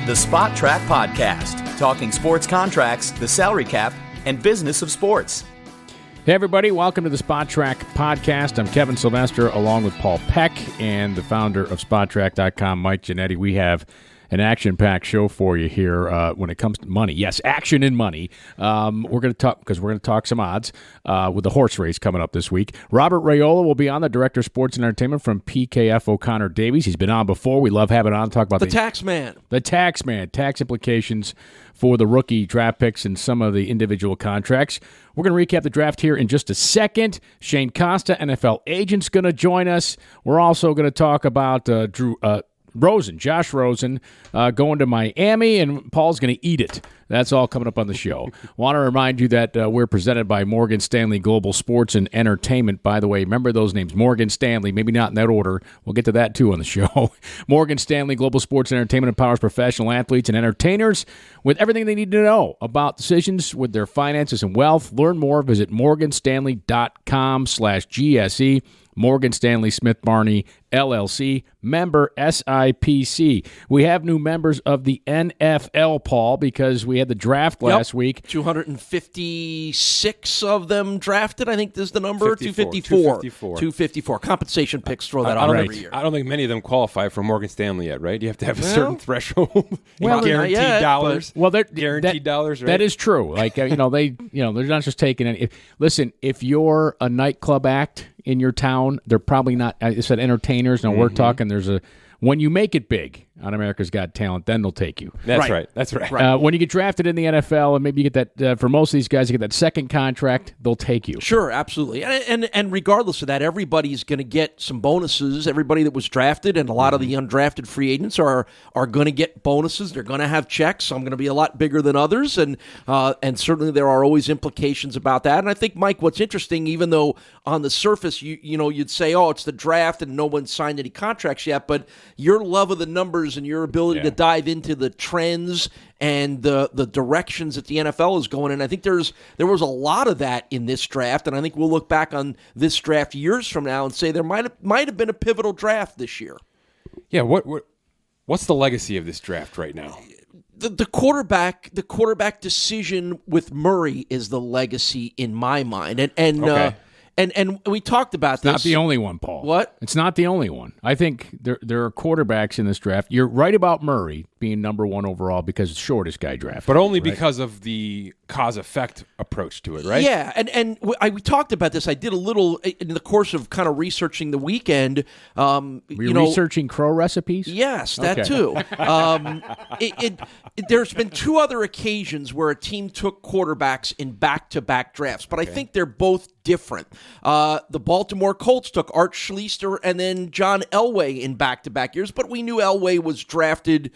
The Spot Track Podcast, talking sports contracts, the salary cap, and business of sports. Hey, everybody. Welcome to the Spot Track Podcast. I'm Kevin Sylvester, along with Paul Peck and the founder of SpotTrack.com, Mike Giannetti. We have an action-packed show for you here when it comes to money. Yes, action and money. We're going to talk some odds with the horse race coming up this week. Robert Raiola will be on, the Director of Sports and Entertainment from PKF O'Connor Davies. He's been on before. We love having on to talk about the tax man. The tax man, tax implications for the rookie draft picks and some of the individual contracts. We're going to recap the draft here in just a second. Shane Costa, NFL Agent's going to join us. We're also going to talk about Josh Rosen, going to Miami, and Paul's going to eat it. That's all coming up on the show. Want to remind you that we're presented by Morgan Stanley Global Sports and Entertainment. By the way, remember those names, Morgan Stanley, maybe not in that order. We'll get to that, too, on the show. Morgan Stanley Global Sports and Entertainment empowers professional athletes and entertainers with everything they need to know about decisions with their finances and wealth. Learn more. Visit morganstanley.com/GSE. Morgan Stanley Smith Barney, LLC, member SIPC. We have new members of the NFL, Paul, because we had the draft last week. 256 of them drafted, I think is the number. 254. 254. Compensation picks throw that out every year. I don't think many of them qualify for Morgan Stanley yet, right? You have to have a certain threshold. Well, guaranteed dollars. Well, guaranteed dollars, right? That is true. Like, they're not just taking any. Listen, if you're a nightclub act in your town, they're probably not. I said entertainers. Now we're talking. When you make it big on America's Got Talent, then they'll take you. That's right. That's right. When you get drafted in the NFL, and maybe you get that for most of these guys, you get that second contract, they'll take you. Sure, absolutely. And regardless of that, everybody's going to get some bonuses. Everybody that was drafted and a lot of the undrafted free agents are going to get bonuses. They're going to have checks. Some going to be a lot bigger than others, and certainly there are always implications about that. And I think, Mike, what's interesting, even though on the surface you'd say, oh, it's the draft and no one's signed any contracts yet, but your love of the numbers and your ability to dive into the trends and the directions that the NFL is going in. I think there was a lot of that in this draft, and I think we'll look back on this draft years from now and say there might have been a pivotal draft this year. Yeah, what's the legacy of this draft right now? The quarterback decision with Murray is the legacy in my mind, and okay. And we talked about this. Not the only one, Paul. What? It's not the only one. I think there are quarterbacks in this draft. You're right about Murray being number one overall because it's the shortest guy drafted. But only because of the cause-effect approach to it, right? Yeah, and we talked about this. I did a little in the course of kind of researching the weekend. Were you researching crow recipes? Yes, that too. There's been two other occasions where a team took quarterbacks in back-to-back drafts, but I think they're both different. The Baltimore Colts took Art Schlichter and then John Elway in back-to-back years, but we knew Elway was drafted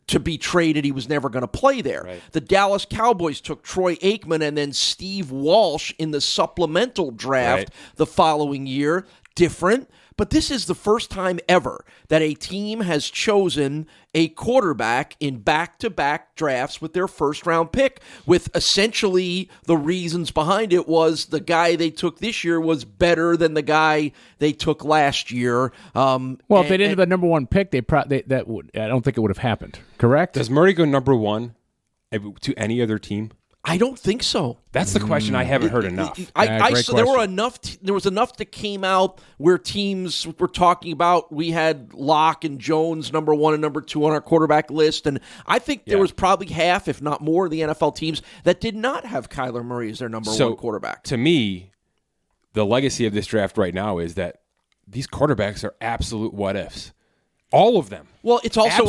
to be traded. He was never going to play there. Right. The Dallas Cowboys took Troy Aikman and then Steve Walsh in the supplemental draft the following year. Different. But this is the first time ever that a team has chosen a quarterback in back-to-back drafts with their first-round pick, with essentially the reasons behind it was the guy they took this year was better than the guy they took last year. If they didn't have the number one pick, I don't think it would have happened. Correct? Does Murray go number one to any other team? I don't think so. That's the question I haven't heard enough. There was enough that came out where teams were talking about. We had Locke and Jones number one and number two on our quarterback list, and I think there was probably half, if not more, of the NFL teams that did not have Kyler Murray as their number one quarterback. To me, the legacy of this draft right now is that these quarterbacks are absolute what-ifs. All of them. Well, it's also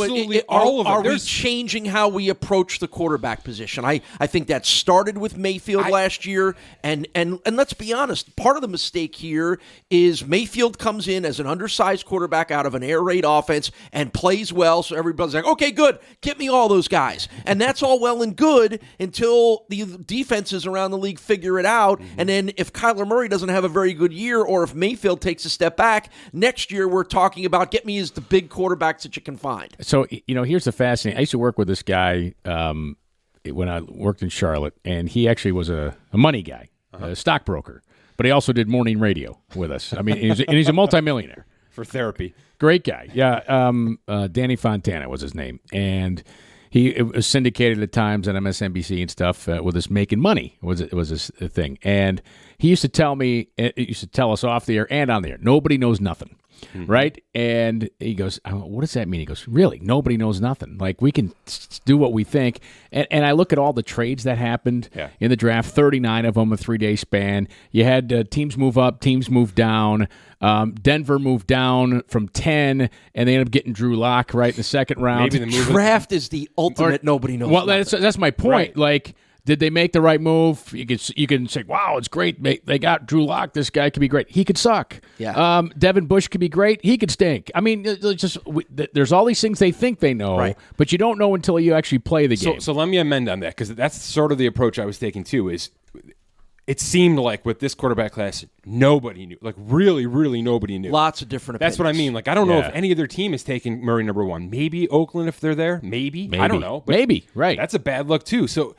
all of them. Are we changing how we approach the quarterback position? I think that started with Mayfield last year, and let's be honest, part of the mistake here is Mayfield comes in as an undersized quarterback out of an air raid offense and plays well, so everybody's like, okay, good, get me all those guys. And that's all well and good until the defenses around the league figure it out, and then if Kyler Murray doesn't have a very good year or if Mayfield takes a step back, next year we're talking about get me as the big quarterbacks that you can find. So, here's the fascinating. I used to work with this guy when I worked in Charlotte, and he actually was a money guy, a stockbroker, but he also did morning radio with us. I mean, he's a multimillionaire. For therapy. Great guy. Yeah. Danny Fontana was his name. And it was syndicated at times on MSNBC and stuff with us making money. It was this thing. And he used to tell me, it used to tell us off the air and on the air, nobody knows nothing. Right? And he goes, what does that mean? He goes, really? Nobody knows nothing. Like, we can do what we think. And I look at all the trades that happened in the draft, 39 of them, a 3-day span. You had teams move up, teams move down. Denver moved down from 10, and they ended up getting Drew Lock right in the second round. Maybe the draft is the ultimate nobody knows Well, nothing. that's my point. Right. Like, did they make the right move? You can say, wow, it's great. They got Drew Lock. This guy could be great. He could suck. Yeah. Devin Bush could be great. He could stink. I mean, there's all these things they think they know, but you don't know until you actually play the game. So let me amend on that, because that's sort of the approach I was taking too. Is it seemed like with this quarterback class, nobody knew. Like, really, really nobody knew. Lots of different opinions. That's what I mean. Like, I don't know if any other team is taking Murray number 1. Maybe Oakland if they're there. Maybe. I don't know. But Maybe. Right. That's a bad look too. So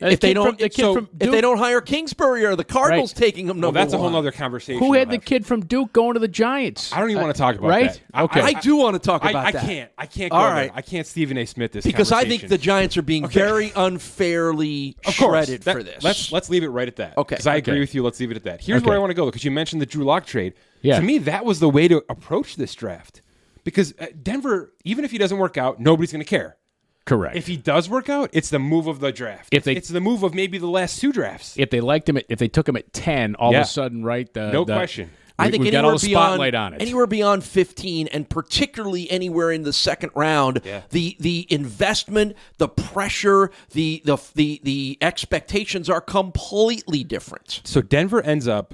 if they don't hire Kingsbury, or the Cardinals taking him number that's a one. whole other conversation. Who had the kid from Duke going to the Giants? I don't even want to talk about that. Okay. I do want to talk about that. I can't go All there. right. I can't Stephen A. Smith this because I think conversation. the Giants are being very unfairly shredded for this. Let's leave it right at that. Okay. Because I agree with you. Let's leave it at that. Here's where I want to go, because you mentioned the Drew Lock trade. Yeah. To me, that was the way to approach this draft. Because Denver, even if he doesn't work out, nobody's going to care. Correct. If he does work out, it's the move of the draft. It's the move of maybe the last 2 drafts. If they liked him, if they took him at 10, all of a sudden, right? No question. I think we got all the spotlight on it. Anywhere beyond 15, and particularly anywhere in the second round, the investment, the pressure, the expectations are completely different. So Denver ends up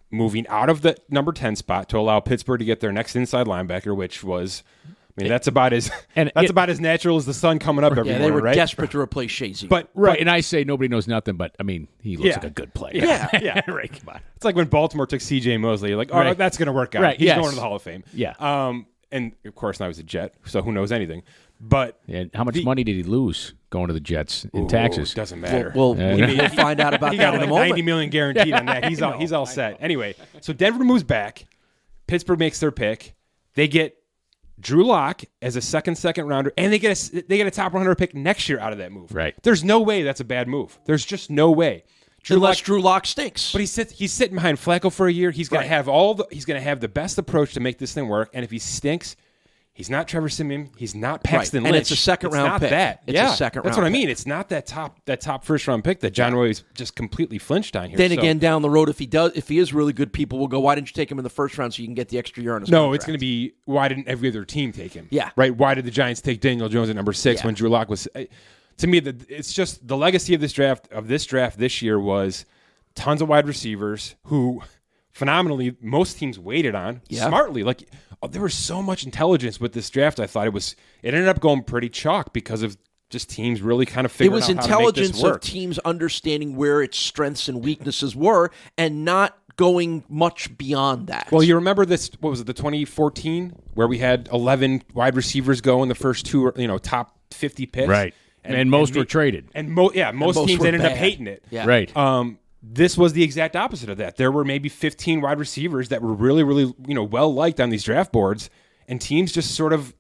moving out of the number 10 spot to allow Pittsburgh to get their next inside linebacker, which was, I mean, that's about as about as natural as the sun coming up every morning, they were right? desperate to replace Shazier. But and I say nobody knows nothing, but I mean, he looks like a good player. Yeah. Right, come on. It's like when Baltimore took C.J. Mosley. You're like, oh, that's going to work out. Right, He's yes. going to the Hall of Fame. Yeah. And of course, now he's a Jet, so who knows anything. But how much money did he lose going to the Jets in taxes? Doesn't matter. We'll find out about he that got in like a moment. $90 million guaranteed on that. He's all set. Anyway, so Denver moves back. Pittsburgh makes their pick. They get Drew Lock as a second rounder, and they get a top 100 pick next year out of that move. Right. There's no way that's a bad move. There's just no way. Unless Drew Lock stinks. But he's sitting behind Flacco for a year. He's going to have he's going to have the best approach to make this thing work. And if he stinks, he's not Trevor Siemian. He's not Paxton Lynch. And it's a second-round pick. It's a second-round That's what I mean. It's not that top first-round pick that John Roy's just completely flinched on here. Then again, down the road, if he is really good, people will go, why didn't you take him in the first round so you can get the extra year on his contract? It's going to be, why didn't every other team take him? Yeah. Right? Why did the Giants take Daniel Jones at number 6 when Drew Lock was... To me, it's just the legacy of this draft this year was tons of wide receivers who... phenomenally, most teams waited on smartly. Like, there was so much intelligence with this draft. I thought it ended up going pretty chalk because of just teams really kind of figuring out how to make this work. It was intelligence of teams understanding where its strengths and weaknesses were and not going much beyond that. Well, you remember this, what was it, the 2014, where we had 11 wide receivers go in the first 2, top 50 picks? Right. And most were traded. And most teams ended up hating it. Yeah. Right. This was the exact opposite of that. There were maybe 15 wide receivers that were really, really, well liked on these draft boards, and teams just sort of,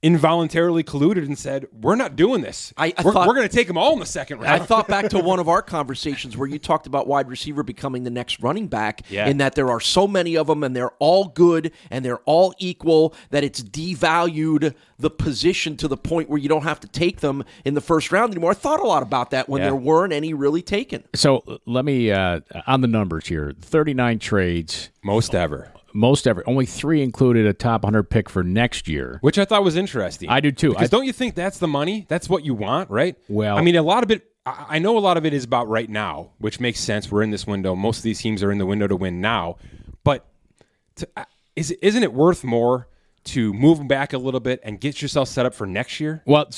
involuntarily colluded and said, we're not doing this. We're going to take them all in the second round. I thought back to one of our conversations where you talked about wide receiver becoming the next running back, in that there are so many of them and they're all good and they're all equal that it's devalued the position to the point where you don't have to take them in the first round anymore. I thought a lot about that when there weren't any really taken. So let me, on the numbers here, 39 trades. Most ever. Only 3 included a top 100 pick for next year. Which I thought was interesting. I do too. Because don't you think that's the money? That's what you want, right? Well, I mean, a lot of it, I know a lot of it is about right now, which makes sense. We're in this window. Most of these teams are in the window to win now. But isn't it worth more to move them back a little bit and get yourself set up for next year? Well,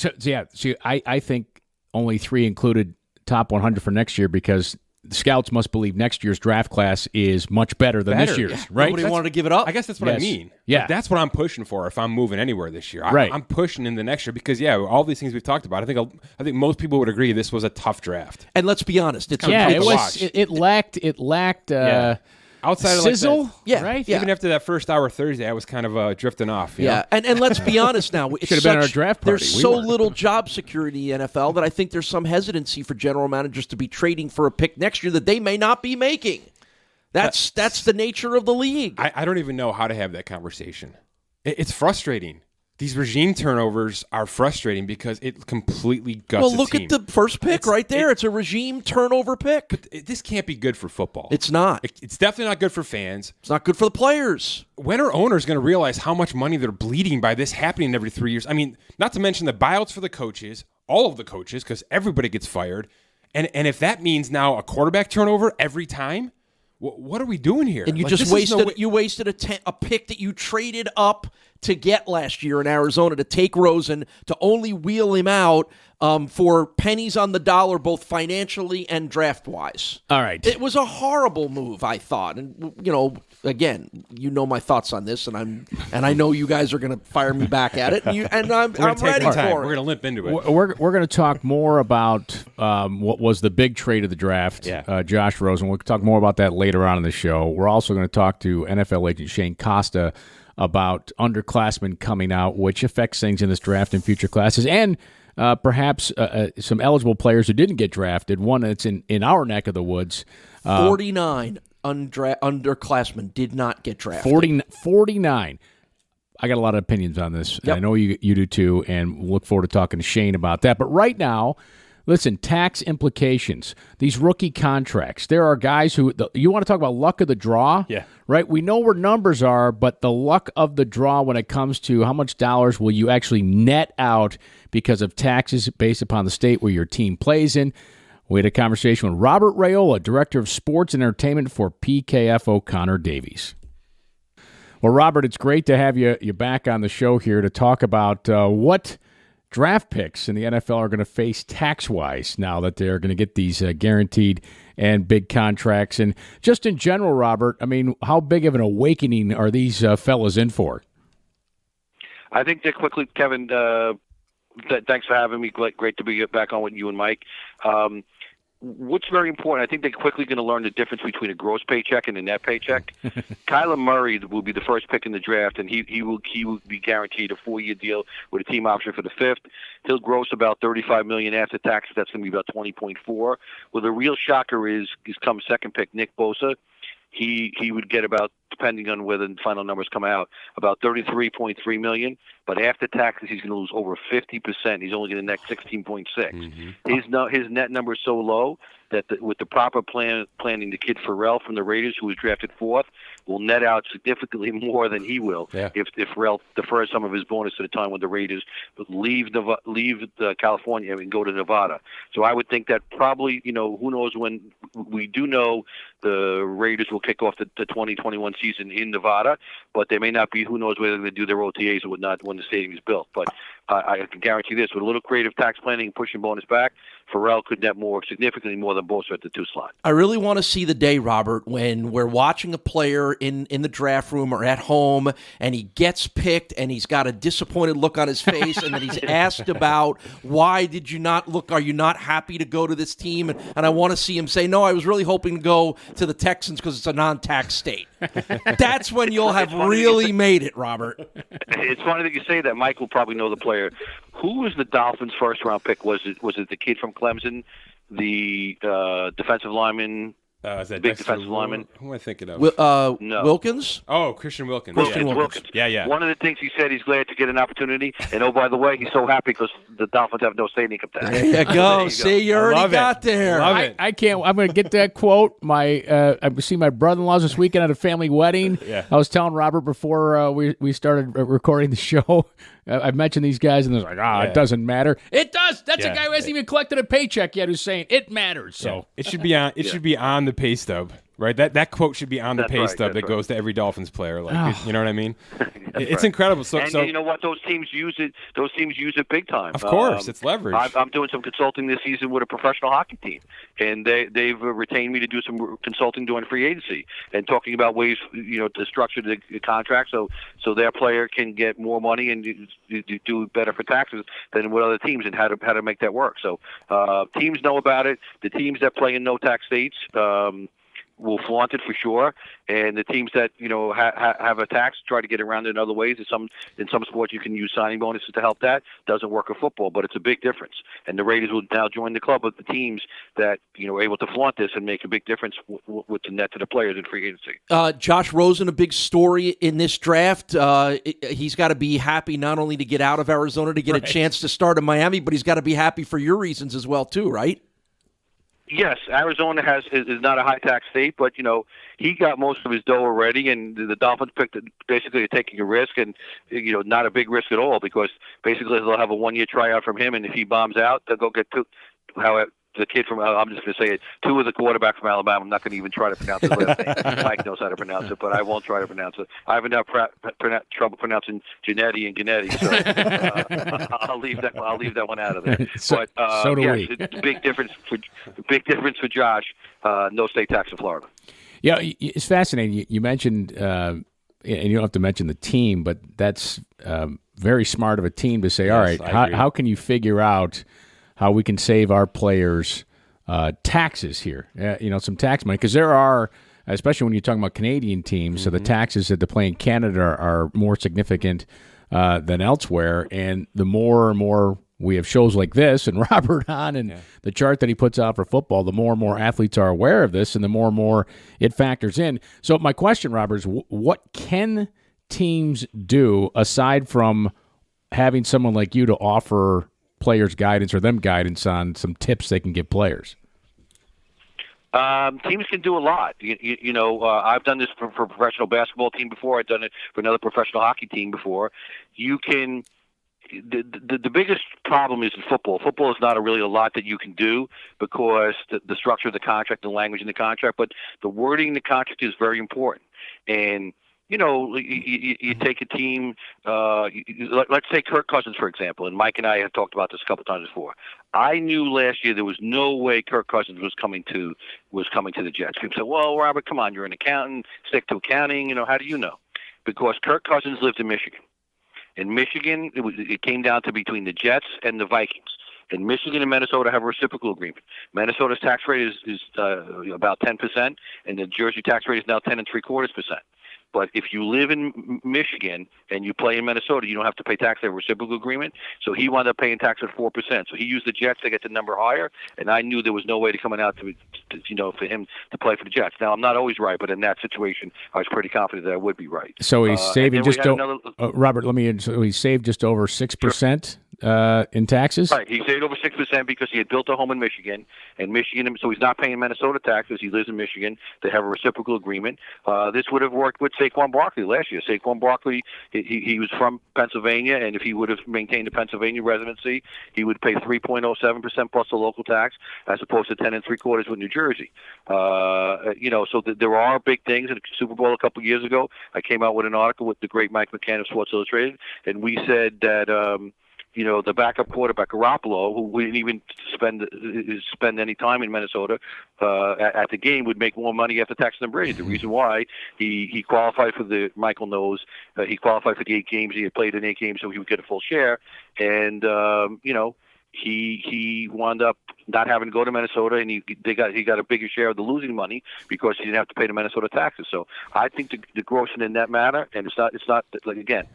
I think only 3 included top 100 for next year because the scouts must believe next year's draft class is much better than this year's, right? Nobody wanted to give it up. I guess that's what I mean. Yeah. Like, that's what I'm pushing for if I'm moving anywhere this year. Right. I'm pushing in the next year because, all these things we've talked about, I think most people would agree this was a tough draft. And let's be honest, it lacked outside of sizzle, like that, Yeah, right? yeah. Even after that first hour Thursday, I was kind of drifting off. You know? And let's be honest now. Should have been at our draft party. There's We so weren't. little job security in the NFL that I think there's some hesitancy for general managers to be trading for a pick next year that they may not be making. That's the nature of the league. I don't even know how to have that conversation. It's frustrating. These regime turnovers are frustrating because it completely guts Well, a look team. at the first pick right there. It's a regime turnover pick. But this can't be good for football. It's not. It's definitely not good for fans. It's not good for the players. When are owners going to realize how much money they're bleeding by this happening every 3 years? I mean, not to mention the buyouts for the coaches, all of the coaches, because everybody gets fired. And if that means now a quarterback turnover every time, what are we doing here? And you Like, just this is wasted a pick that you traded up to get last year in Arizona to take Rosen, to only wheel him out for pennies on the dollar, both financially and draft-wise. All right. It was a horrible move, I thought. And, again, my thoughts on this, and I know you guys are going to fire me back at it, and I'm ready for it. We're going to limp into it. We're going to talk more about what was the big trade of the draft, Josh Rosen. We'll talk more about that later on in the show. We're also going to talk to NFL agent Shane Costa about underclassmen coming out, which affects things in this draft and future classes, and perhaps some eligible players who didn't get drafted. One that's in our neck of the woods. 49 underclassmen did not get drafted. 49. I got a lot of opinions on this. Yep. I know you do too, and we'll look forward to talking to Shane about that. But right now, listen, tax implications, these rookie contracts. There are guys who, you want to talk about luck of the draw? Yeah. Right? We know where numbers are, but the luck of the draw when it comes to how much dollars will you actually net out because of taxes based upon the state where your team plays in. We had a conversation with Robert Raiola, Director of Sports and Entertainment for PKF O'Connor Davies. Well, Robert, it's great to have you back on the show here to talk about what draft picks in the NFL are going to face tax-wise now that they're going to get these guaranteed and big contracts. And just in general, Robert, I mean, how big of an awakening are these fellas in for? I think that quickly, Kevin, thanks for having me. Great to be back on with you and Mike. What's very important, I think they're quickly going to learn the difference between a gross paycheck and a net paycheck. Kyler Murray will be the first pick in the draft, and he will be guaranteed a 4-year deal with a team option for the 5th. He'll gross about $35 million after taxes. That's going to be about 20.4. Well, the real shocker is come second pick, Nick Bosa. He would get about, depending on where the final numbers come out, about $33.3 million. But after taxes, he's going to lose over 50%. He's only going to net 16.6. Mm-hmm. His net number is so low that with the proper planning, the kid Pharrell from the Raiders, who was drafted 4th, will net out significantly more than he will if Pharrell defers some of his bonus to the time when the Raiders leave California and go to Nevada. So I would think that probably, who knows when. We do know the Raiders will kick off the 2021 season in Nevada, but they may not be. Who knows whether they do their OTAs or whatnot when the stadium is built. But I can guarantee this: with a little creative tax planning and pushing bonus back, Pharrell could net significantly more than Bosa at the 2 slot. I really want to see the day, Robert, when we're watching a player in the draft room or at home, and he gets picked, and he's got a disappointed look on his face, and then he's asked about, why did you not look? Are you not happy to go to this team? And I want to see him say, no, I was really hoping to go to the Texans because it's a non-tax state. That's when you'll have really made it, Robert. It's funny that you say that. Mike will probably know the player. Who was the Dolphins' first-round pick? Was it the kid from Clemson, the defensive lineman? Is that big defensive lineman? Who am I thinking of? No. Wilkins? Oh, Christian Wilkins. Wilkins. Yeah. One of the things he said, he's glad to get an opportunity. And, oh, by the way, he's so happy because the Dolphins have no state income tax. There you go. See, you already got there. Love it. I can't. I'm going to get that quote. I see my brother-in-law's this weekend at a family wedding. Yeah. I was telling Robert before we started recording the show. I mentioned these guys, and they're like, it doesn't matter. It does. That's a guy who hasn't even collected a paycheck yet who's saying it matters. So it should be on. It should be on the pay stub, right? That quote should be on the pay stub that goes to every Dolphins player. You know what I mean? It's incredible. So you know what? Those teams use it. Those teams use it big time. Of course, it's leverage. I'm doing some consulting this season with a professional hockey team, and they've retained me to do some consulting during free agency and talking about ways to structure the contract so their player can get more money and do better for taxes than with other teams, and how to make that work. So teams know about it. The teams that play in no tax states. will flaunt it for sure, and the teams that have a tax try to get around it in other ways. In some sports, you can use signing bonuses to help that. Doesn't work in football, but it's a big difference. And the Raiders will now join the club of the teams that are able to flaunt this and make a big difference with the net to the players in free agency. Josh Rosen, a big story in this draft. He's got to be happy not only to get out of Arizona to get a chance to start in Miami, but he's got to be happy for your reasons as well too, right? Yes, Arizona is not a high tax state, but he got most of his dough already, and the Dolphins picked basically taking a risk, and not a big risk at all, because basically they'll have a 1-year tryout from him, and if he bombs out, they'll go get the kid from, I'm just going to say it, Tua, the quarterback from Alabama. I'm not going to even try to pronounce his last name. Mike knows how to pronounce it, but I won't try to pronounce it. I haven't had trouble pronouncing Genetti and Gennady, so I'll leave that one out of there. So do we. It's a big difference for Josh. No state tax in Florida. Yeah, it's fascinating. You mentioned, and you don't have to mention the team, but that's very smart of a team to say, all right, how can you figure out how we can save our players taxes here, some tax money, because there are, especially when you're talking about Canadian teams, so the taxes that they play in Canada are more significant than elsewhere, and the more and more we have shows like this and Robert on and the chart that he puts out for football, the more and more athletes are aware of this, and the more and more it factors in. So my question, Robert, is what can teams do aside from having someone like you to offer players guidance or them guidance on some tips they can give players? Teams can do a lot. I've done this for a professional basketball team before. I've done it for another professional hockey team before. You can. The biggest problem is in football. Football is not really a lot that you can do because the structure of the contract, the language in the contract, but the wording in the contract is very important. And you take a team, let's say Kirk Cousins, for example, and Mike and I have talked about this a couple times before. I knew last year there was no way Kirk Cousins was coming to the Jets. People say, well, Robert, come on, you're an accountant, stick to accounting. How do you know? Because Kirk Cousins lived in Michigan. In Michigan, it came down to between the Jets and the Vikings. And Michigan and Minnesota have a reciprocal agreement. Minnesota's tax rate is about 10%, and the Jersey tax rate is now 10.75%. But if you live in Michigan and you play in Minnesota, you don't have to pay tax. They have a reciprocal agreement. So he wound up paying tax at 4%. So he used the Jets to get the number higher, and I knew there was no way to coming out to for him to play for the Jets. Now, I'm not always right, but in that situation, I was pretty confident that I would be right. So he's saving Robert, so he saved just over 6%. In taxes? Right. He saved over 6% because he had built a home in Michigan, so he's not paying Minnesota taxes. He lives in Michigan. They have a reciprocal agreement. This would have worked with Saquon Barkley last year. Saquon Barkley, he was from Pennsylvania, and if he would have maintained a Pennsylvania residency, he would pay 3.07% plus the local tax, as opposed to 10.75% with New Jersey. So there are big things. In the Super Bowl a couple of years ago, I came out with an article with the great Mike McCann of Sports Illustrated, and we said that the backup quarterback, Garoppolo, who we didn't even spend any time in Minnesota at the game, would make more money after tax than Brady. The reason why he qualified for Michael knows, he qualified for the 8 games. He had played in 8 games, so he would get a full share. And, he wound up not having to go to Minnesota, and he got a bigger share of the losing money because he didn't have to pay the Minnesota taxes. So I think the grossing in that matter, and it's not like, again,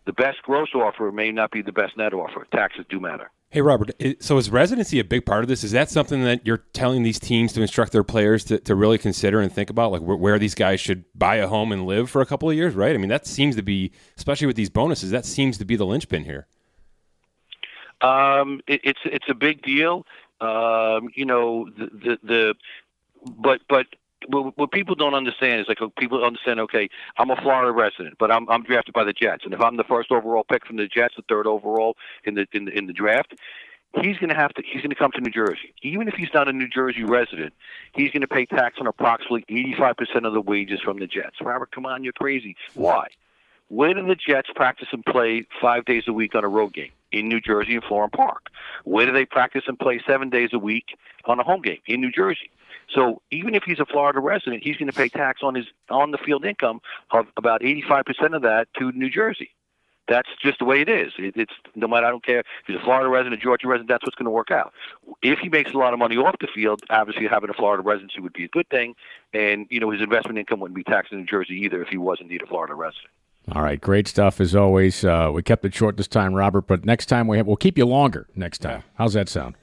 the best gross offer may not be the best net offer. Taxes do matter. Hey, Robert, so is residency a big part of this? Is that something that you're telling these teams to instruct their players to really consider and think about, like where these guys should buy a home and live for a couple of years, right? I mean, that seems to be, especially with these bonuses, that seems to be the linchpin here. It's a big deal. But what people don't understand is people understand, okay, I'm a Florida resident, but I'm drafted by the Jets, and if I'm the first overall pick from the Jets, the third overall in the draft, he's going to come to New Jersey. Even if he's not a New Jersey resident, he's going to pay tax on approximately 85% of the wages from the Jets. Robert, come on, you're crazy. Why? Where do the Jets practice and play 5 days a week on a road game? In New Jersey in Florham Park. Where do they practice and play 7 days a week on a home game? In New Jersey. So even if he's a Florida resident, he's going to pay tax on the field income of about 85% of that to New Jersey. That's just the way it is. It's no matter. I don't care if he's a Florida resident, a Georgia resident. That's what's going to work out. If he makes a lot of money off the field, obviously having a Florida residency would be a good thing, and his investment income wouldn't be taxed in New Jersey either if he was indeed a Florida resident. All right, great stuff as always. We kept it short this time, Robert, but next time we'll keep you longer next time. How's that sound?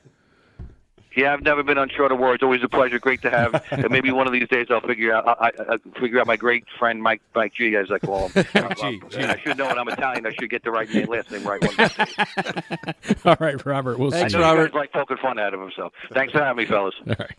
Yeah, I've never been on shorter words. Always a pleasure. Great to have. And maybe one of these days I'll figure out my great friend Mike G, as I call him. I should know it. I'm Italian. I should get the right name, last name right one of these days. All right, Robert. We'll Thanks, see. Robert. You guys like poking fun out of him. So thanks for having me, fellas. All right.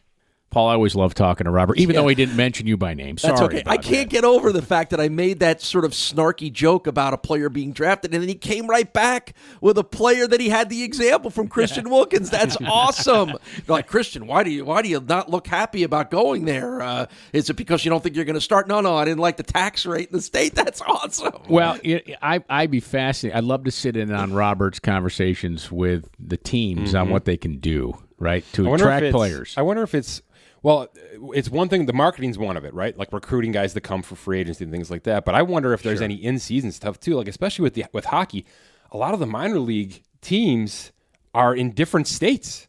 Paul, I always love talking to Robert, even though he didn't mention you by name. Sorry. That's okay. I about can't that. get over the fact that I made that sort of snarky joke about a player being drafted, and then he came right back with a player that he had the example from Christian Wilkins. That's awesome. You're like, Christian, why do you not look happy about going there? Is it because you don't think you're going to start? No, I didn't like the tax rate in the state. That's awesome. Well, I'd be fascinated. I'd love to sit in on Robert's conversations with the teams on what they can do, right, to attract players. I wonder if it's Well, it's one thing. The marketing's one of it, right? Like recruiting guys to come for free agency and things like that. But I wonder if there's any in-season stuff too. Like especially with hockey, a lot of the minor league teams are in different states,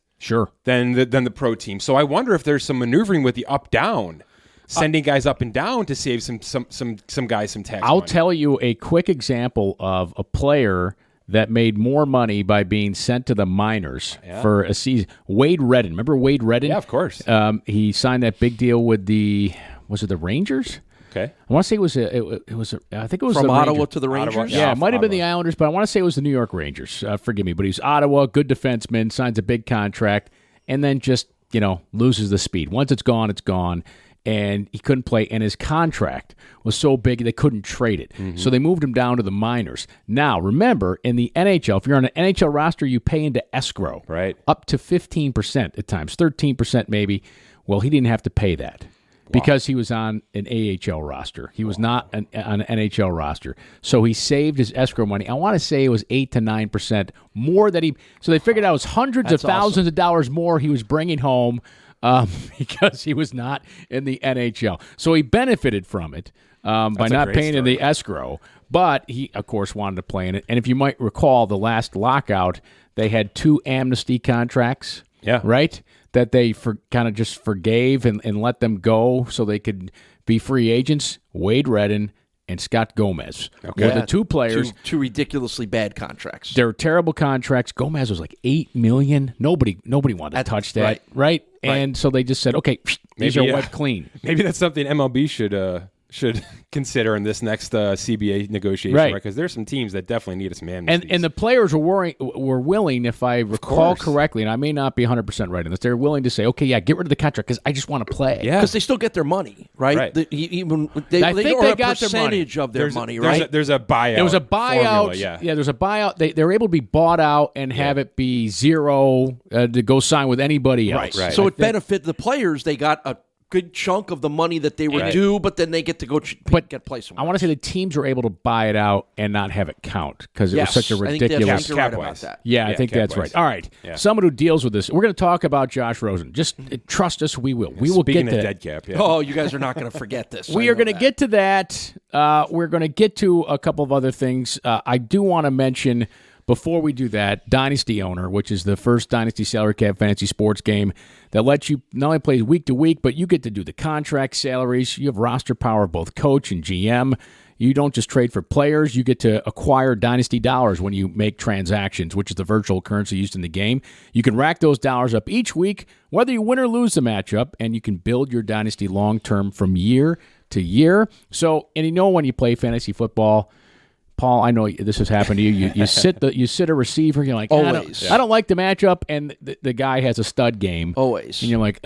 than the pro team. So I wonder if there's some maneuvering with the up-down, sending guys up and down to save some guys some tax. I'll money. tell you a quick example of a player that made more money by being sent to the minors for a season. Wade Redden. Remember Wade Redden? Yeah, of course. He signed that big deal with the Rangers? Okay. I want to say I think it was From the Ottawa Rangers. to the Rangers? Ottawa, Yeah, it might have been the Ottawa. Islanders, but I want to say it was the New York Rangers. Forgive me, but he's Ottawa, good defenseman, signs a big contract, and then just, loses the speed. Once it's gone, it's gone. And he couldn't play, and his contract was so big they couldn't trade it. Mm-hmm. So they moved him down to the minors. Now, remember, in the NHL, if you're on an NHL roster, you pay into escrow. Right. Up to 15% at times, 13% maybe. Well, he didn't have to pay that because he was on an AHL roster. He was not on an NHL roster. So he saved his escrow money. I want to say it was 8 to 9% more that so they figured out it was hundreds of thousands of dollars more he was bringing home because he was not in the NHL. So he benefited from it by not paying in the escrow. But he, of course, wanted to play in it. And if you might recall, the last lockout, they had 2 amnesty contracts, right, that they kind of just forgave and let them go so they could be free agents. Wade Redden and Scott Gomez were the 2 players. Two ridiculously bad contracts. They're terrible contracts. Gomez was like $8 million. Nobody wanted to touch that, right? And so they just said, okay, these are wiped clean. Maybe that's something MLB should consider in this next CBA negotiation, right? Because there's some teams that definitely need some amnesties. And the players were willing, if I recall correctly, and I may not be 100% right in this, they're willing to say, okay, get rid of the contract because I just want to play. Yeah, because they still get their money, right? I think they they got percentage of their money, right? There's a buyout. There was a buyout. Formula, there's a buyout. They're able to be bought out and have it be zero to go sign with anybody else. Right. So it benefited the players. They got a good chunk of the money that they were due, but then they get to go get play somewhere. I want to say the teams were able to buy it out and not have it count because it was such a ridiculous. I think you're right about that. Yeah, I think that's right. All right, someone who deals with this. We're going to talk about Josh Rosen. Just trust us, we will. We will Speaking get to of dead cap. Yeah. Oh, you guys are not going to forget this. We are going to get to that. We're going to get to a couple of other things. I do want to mention. Before we do that, Dynasty Owner, which is the first Dynasty salary cap fantasy sports game that lets you not only play week to week, but you get to do the contract salaries. You have roster power of both coach and GM. You don't just trade for players. You get to acquire Dynasty dollars when you make transactions, which is the virtual currency used in the game. You can rack those dollars up each week, whether you win or lose the matchup, and you can build your Dynasty long-term from year to year. So, and when you play fantasy football, Paul, I know this has happened to you. You sit a receiver. You're like, always. I don't like the matchup, and the guy has a stud game. Always, and you're like,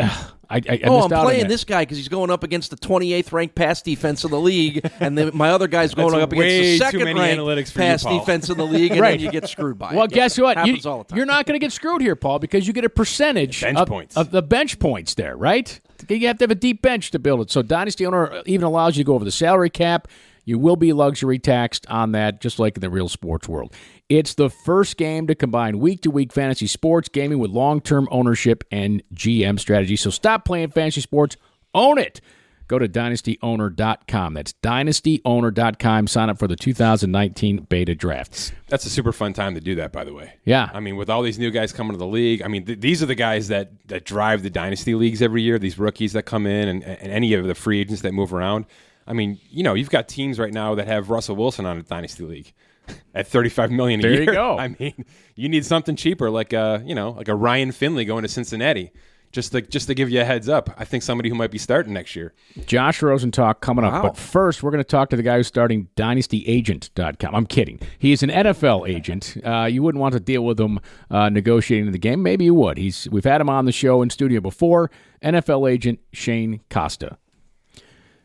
I'm playing this guy because he's going up against the 28th ranked pass defense in the league, and then my other guy's going up against the second ranked pass defense in the league, and then you get screwed by it. Well, guess what? Happens all the time. You're not going to get screwed here, Paul, because you get a percentage of the bench points there, right? You have to have a deep bench to build it. So Dynasty Owner even allows you to go over the salary cap. You will be luxury taxed on that, just like in the real sports world. It's the first game to combine week-to-week fantasy sports gaming with long-term ownership and GM strategy. So stop playing fantasy sports. Own it. go to dynastyowner.com. That's dynastyowner.com. Sign up for the 2019 beta draft. That's a super fun time to do that, by the way. Yeah. I mean, with all these new guys coming to the league, I mean, these are the guys that drive the dynasty leagues every year, these rookies that come in and any of the free agents that move around. I mean, you've got teams right now that have Russell Wilson on a dynasty league at $35 million a year. There you go. I mean, you need something cheaper, like a Ryan Finley going to Cincinnati. Just to give you a heads up, I think somebody who might be starting next year. Josh Rosen talk coming up. Wow. But first, we're going to talk to the guy who's starting dynastyagent.com. I'm kidding. He is an NFL agent. You wouldn't want to deal with him negotiating the game. Maybe you would. We've had him on the show in studio before. NFL agent Shane Costa.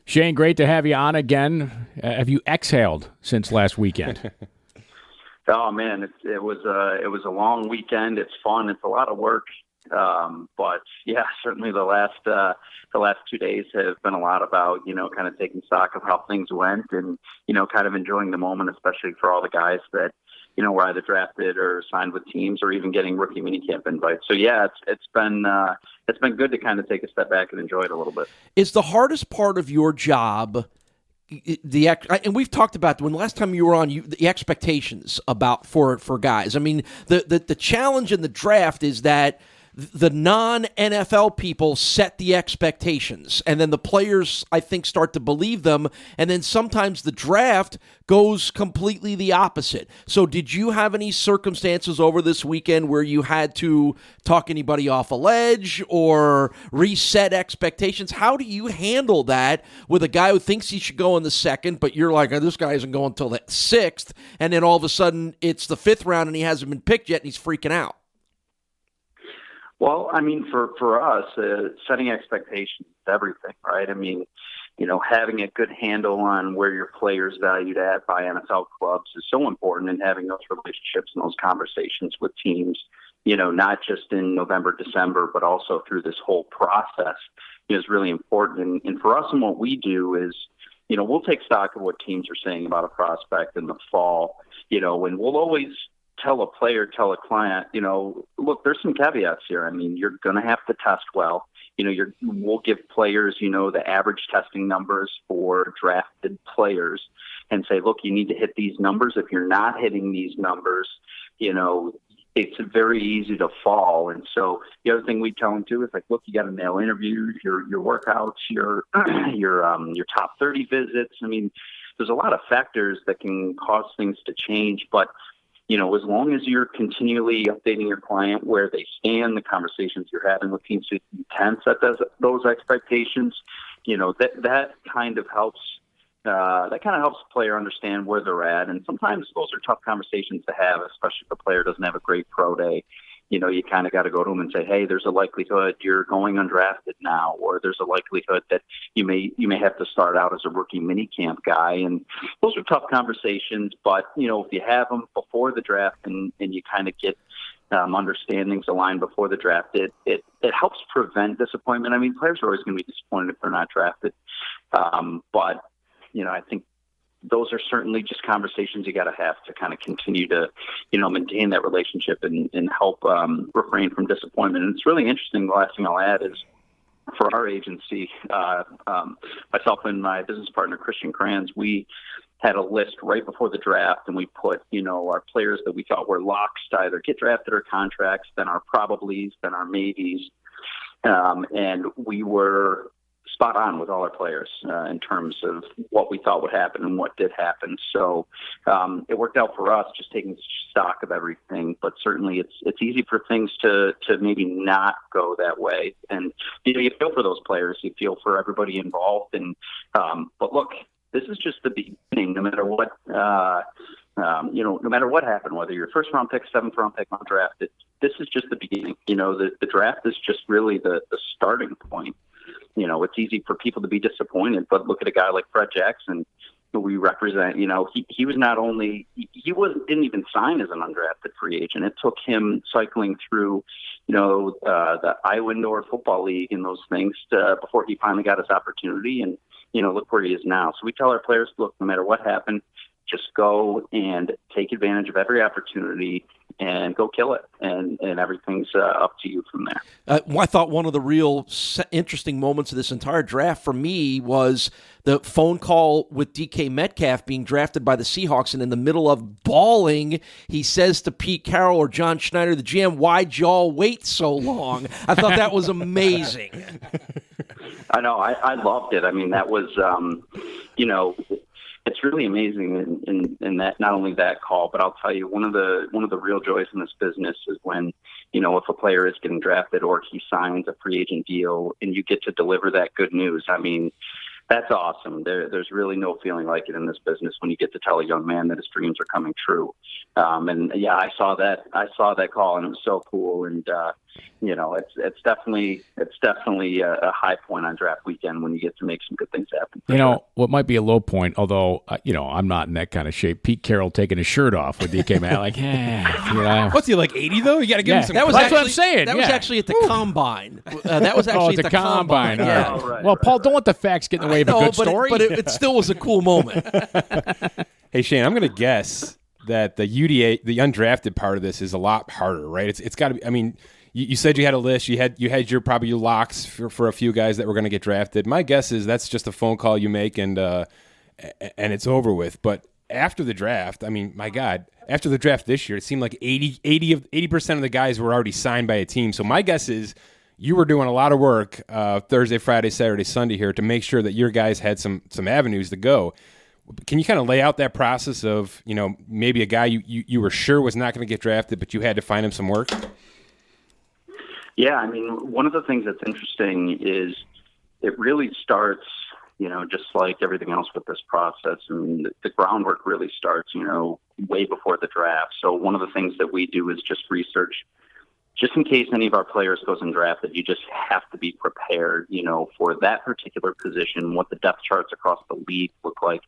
Shane, great to have you on again. Have you exhaled since last weekend? Oh man, it was a long weekend. It's fun. It's a lot of work. But yeah, certainly the last 2 days have been a lot about, kind of taking stock of how things went and, kind of enjoying the moment, especially for all the guys that, were either drafted or signed with teams or even getting rookie minicamp invites. So yeah, it's been good to kind of take a step back and enjoy it a little bit. Is the hardest part of your job and we've talked about when the last time you were on, the expectations for guys? I mean, the challenge in the draft is that the non-NFL people set the expectations, and then the players, I think, start to believe them, and then sometimes the draft goes completely the opposite. So did you have any circumstances over this weekend where you had to talk anybody off a ledge or reset expectations? How do you handle that with a guy who thinks he should go in the second, but you're like, oh, this guy isn't going until the sixth, and then all of a sudden it's the fifth round and he hasn't been picked yet and he's freaking out? Well, I mean, for us, setting expectations is everything, right? I mean, having a good handle on where your player's valued at by NFL clubs is so important, and having those relationships and those conversations with teams, not just in November, December, but also through this whole process is really important. And for us, and what we do is, we'll take stock of what teams are saying about a prospect in the fall, and we'll always tell a client, look, there's some caveats here. I mean, you're going to have to test well. We'll give players, the average testing numbers for drafted players and say, look, you need to hit these numbers. If you're not hitting these numbers, it's very easy to fall. And so the other thing we tell them too is like, look, you got to nail interviews, your workouts, your top 30 visits. I mean, there's a lot of factors that can cause things to change, but as long as you're continually updating your client where they stand, the conversations you're having with teams, you can set those expectations. That kind of helps. That kind of helps the player understand where they're at. And sometimes those are tough conversations to have, especially if the player doesn't have a great pro day. You kind of got to go to them and say, hey, there's a likelihood you're going undrafted now, or there's a likelihood that you may have to start out as a rookie minicamp guy. And those are tough conversations, but, if you have them before the draft and you kind of get understandings aligned before the draft, it helps prevent disappointment. I mean, players are always going to be disappointed if they're not drafted. But, I think those are certainly just conversations you got to have to kind of continue to, maintain that relationship and help refrain from disappointment. And it's really interesting. The last thing I'll add is for our agency, myself and my business partner, Christian Kranz, we had a list right before the draft, and we put, our players that we thought were locks to either get drafted or contracts, then our probablys, then our maybes. And we were spot on with all our players in terms of what we thought would happen and what did happen. So it worked out for us, just taking stock of everything. But certainly it's easy for things to maybe not go that way. And you feel for those players, you feel for everybody involved. And but look, this is just the beginning. No matter what, no matter what happened, whether you're first round pick, seventh round pick, undrafted, this is just the beginning. The draft is just really the starting point. It's easy for people to be disappointed, but look at a guy like Fred Jackson, who we represent. He was not only didn't even sign as an undrafted free agent. It took him cycling through, the Iowa Indoor Football League and those things before he finally got his opportunity. And look where he is now. So we tell our players, look, no matter what happened, just go and take advantage of every opportunity and go kill it, and everything's up to you from there. I thought one of the real interesting moments of this entire draft for me was the phone call with DK Metcalf being drafted by the Seahawks, and in the middle of bawling, he says to Pete Carroll or John Schneider, the GM, "Why'd y'all wait so long?" I thought that was amazing. I know. I loved it. I mean, that was, it's really amazing in that, not only that call, but I'll tell you, one of the real joys in this business is when, if a player is getting drafted or he signs a free agent deal and you get to deliver that good news. I mean, that's awesome. There's really no feeling like it in this business when you get to tell a young man that his dreams are coming true. And yeah, I saw that call, and it was so cool. And it's definitely a high point on draft weekend when you get to make some good things happen. What might be a low point, although I'm not in that kind of shape. Pete Carroll taking his shirt off with DK man, What's he, like 80 though? You got to give him some. That's what I'm saying. That was actually at the combine. That was actually at the combine. Yeah. Right. Well, Paul, don't let the facts get in the way of a good story. But it still was a cool moment. Hey Shane, I'm going to guess that the UDA, the undrafted part of this, is a lot harder, right? It's got to be. I mean, you said you had a list. You had your probably your locks for a few guys that were going to get drafted. My guess is that's just a phone call you make and it's over with. But after the draft, I mean, my God, after the draft this year, it seemed like 80% of the guys were already signed by a team. So my guess is you were doing a lot of work Thursday, Friday, Saturday, Sunday here to make sure that your guys had some avenues to go. Can you kind of lay out that process of, maybe a guy you were sure was not going to get drafted, but you had to find him some work? Yeah, I mean, one of the things that's interesting is it really starts, just like everything else with this process. I mean, the groundwork really starts, way before the draft. So one of the things that we do is just research. Just in case any of our players goes undrafted, you just have to be prepared, for that particular position, what the depth charts across the league look like.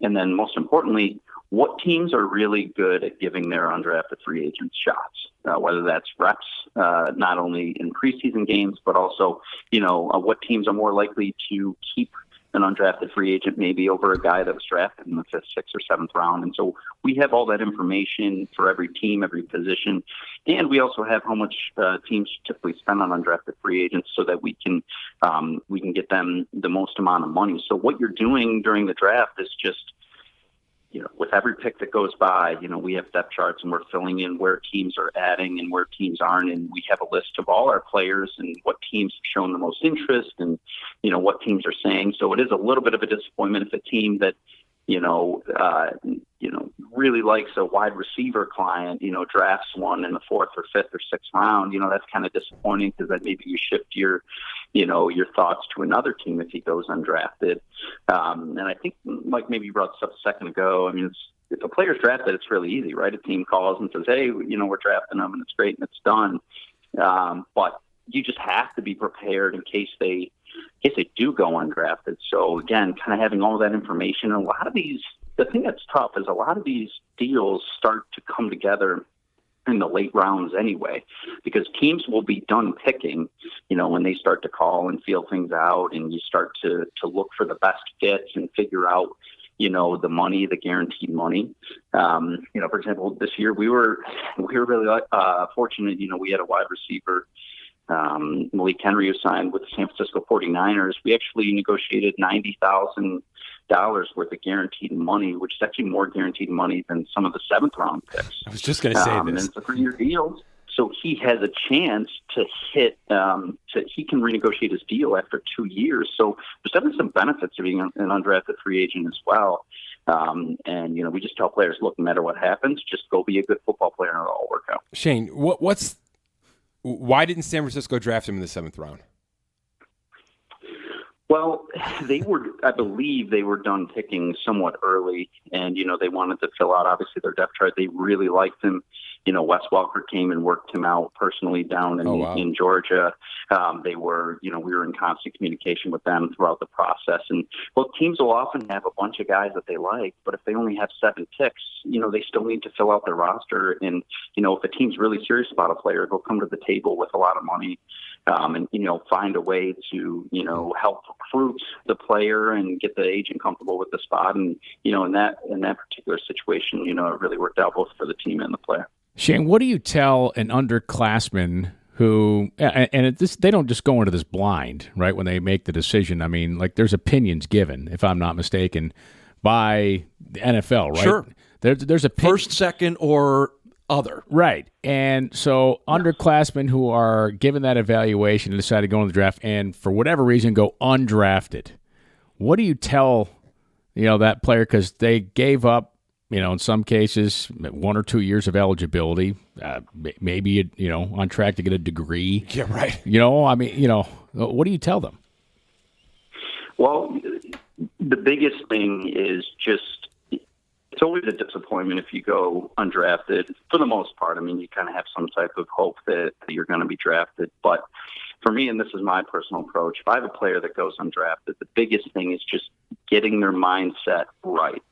And then most importantly, what teams are really good at giving their undrafted free agents shots, whether that's reps, not only in preseason games, but also, what teams are more likely to keep an undrafted free agent maybe over a guy that was drafted in the 5th, 6th, or 7th round. And so we have all that information for every team, every position. And we also have how much teams typically spend on undrafted free agents so that we can get them the most amount of money. So what you're doing during the draft is just, with every pick that goes by, we have depth charts and we're filling in where teams are adding and where teams aren't. And we have a list of all our players and what teams have shown the most interest and, what teams are saying. So it is a little bit of a disappointment if a team that, really likes a wide receiver client, drafts one in the 4th or 5th or 6th round, that's kind of disappointing because then maybe you shift your thoughts to another team if he goes undrafted. And I think, like maybe you brought this up a second ago, I mean, if a player's drafted, it's really easy, right? A team calls and says, hey, we're drafting them and it's great and it's done. But you just have to be prepared in case they do go undrafted. So again, kind of having all that information. And a lot of these, the thing that's tough is a lot of these deals start to come together in the late rounds anyway, because teams will be done picking, when they start to call and feel things out and you start to look for the best fits and figure out, the money, the guaranteed money. For example, this year we were really fortunate, we had a wide receiver, Malik Henry, who signed with the San Francisco 49ers. We actually negotiated $90,000 worth of guaranteed money, which is actually more guaranteed money than some of the 7th round picks. I was just going to say this. And it's a 3-year deal. So he has a chance to hit, he can renegotiate his deal after 2 years. So there's definitely some benefits to being an undrafted free agent as well. And, we just tell players, look, no matter what happens, just go be a good football player and it'll all work out. Shane, why didn't San Francisco draft him in the 7th round? Well, I believe they were done picking somewhat early, and, they wanted to fill out, obviously, their depth chart. They really liked him. Wes Welker came and worked him out personally down in Georgia. We were in constant communication with them throughout the process. And, well, teams will often have a bunch of guys that they like, but if they only have 7 picks, they still need to fill out their roster. And, if a team's really serious about a player, they'll come to the table with a lot of money and, find a way to, help recruit the player and get the agent comfortable with the spot. And, in that particular situation, it really worked out both for the team and the player. Shane, what do you tell an underclassman who, and they don't just go into this blind, right, when they make the decision? I mean, like, there's opinions given, if I'm not mistaken, by the NFL, right? Sure. There's a First, second, or other. Right. And so underclassmen who are given that evaluation and decide to go in the draft and for whatever reason go undrafted, what do you tell, that player? Because they gave up, in some cases, 1 or 2 years of eligibility, maybe, on track to get a degree. Yeah, right. What do you tell them? Well, the biggest thing is just, it's always a disappointment if you go undrafted. For the most part, I mean, you kind of have some type of hope that you're going to be drafted. But for me, and this is my personal approach, if I have a player that goes undrafted, the biggest thing is just getting their mindset right.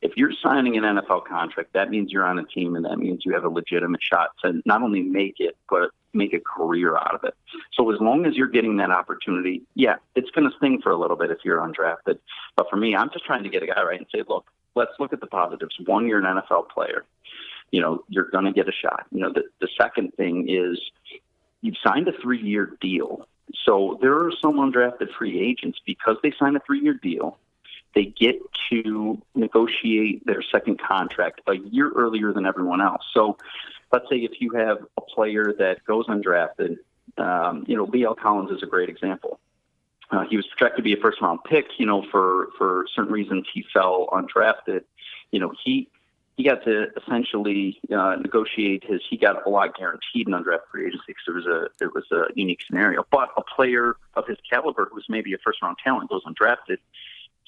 If you're signing an NFL contract, that means you're on a team, and that means you have a legitimate shot to not only make it, but make a career out of it. So as long as you're getting that opportunity, yeah, it's going to sting for a little bit if you're undrafted. But for me, I'm just trying to get a guy right and say, look, let's look at the positives. One, you're an NFL player. You're going to get a shot. The second thing is you've signed a 3-year deal. So there are some undrafted free agents, because they signed a 3-year deal, they get to negotiate their second contract a year earlier than everyone else. So let's say if you have a player that goes undrafted, Leo Collins is a great example. He was projected to be a first-round pick, for certain reasons he fell undrafted. He got to essentially negotiate he got a lot guaranteed in undrafted free agency because it was a unique scenario. But a player of his caliber, who's maybe a first-round talent, goes undrafted,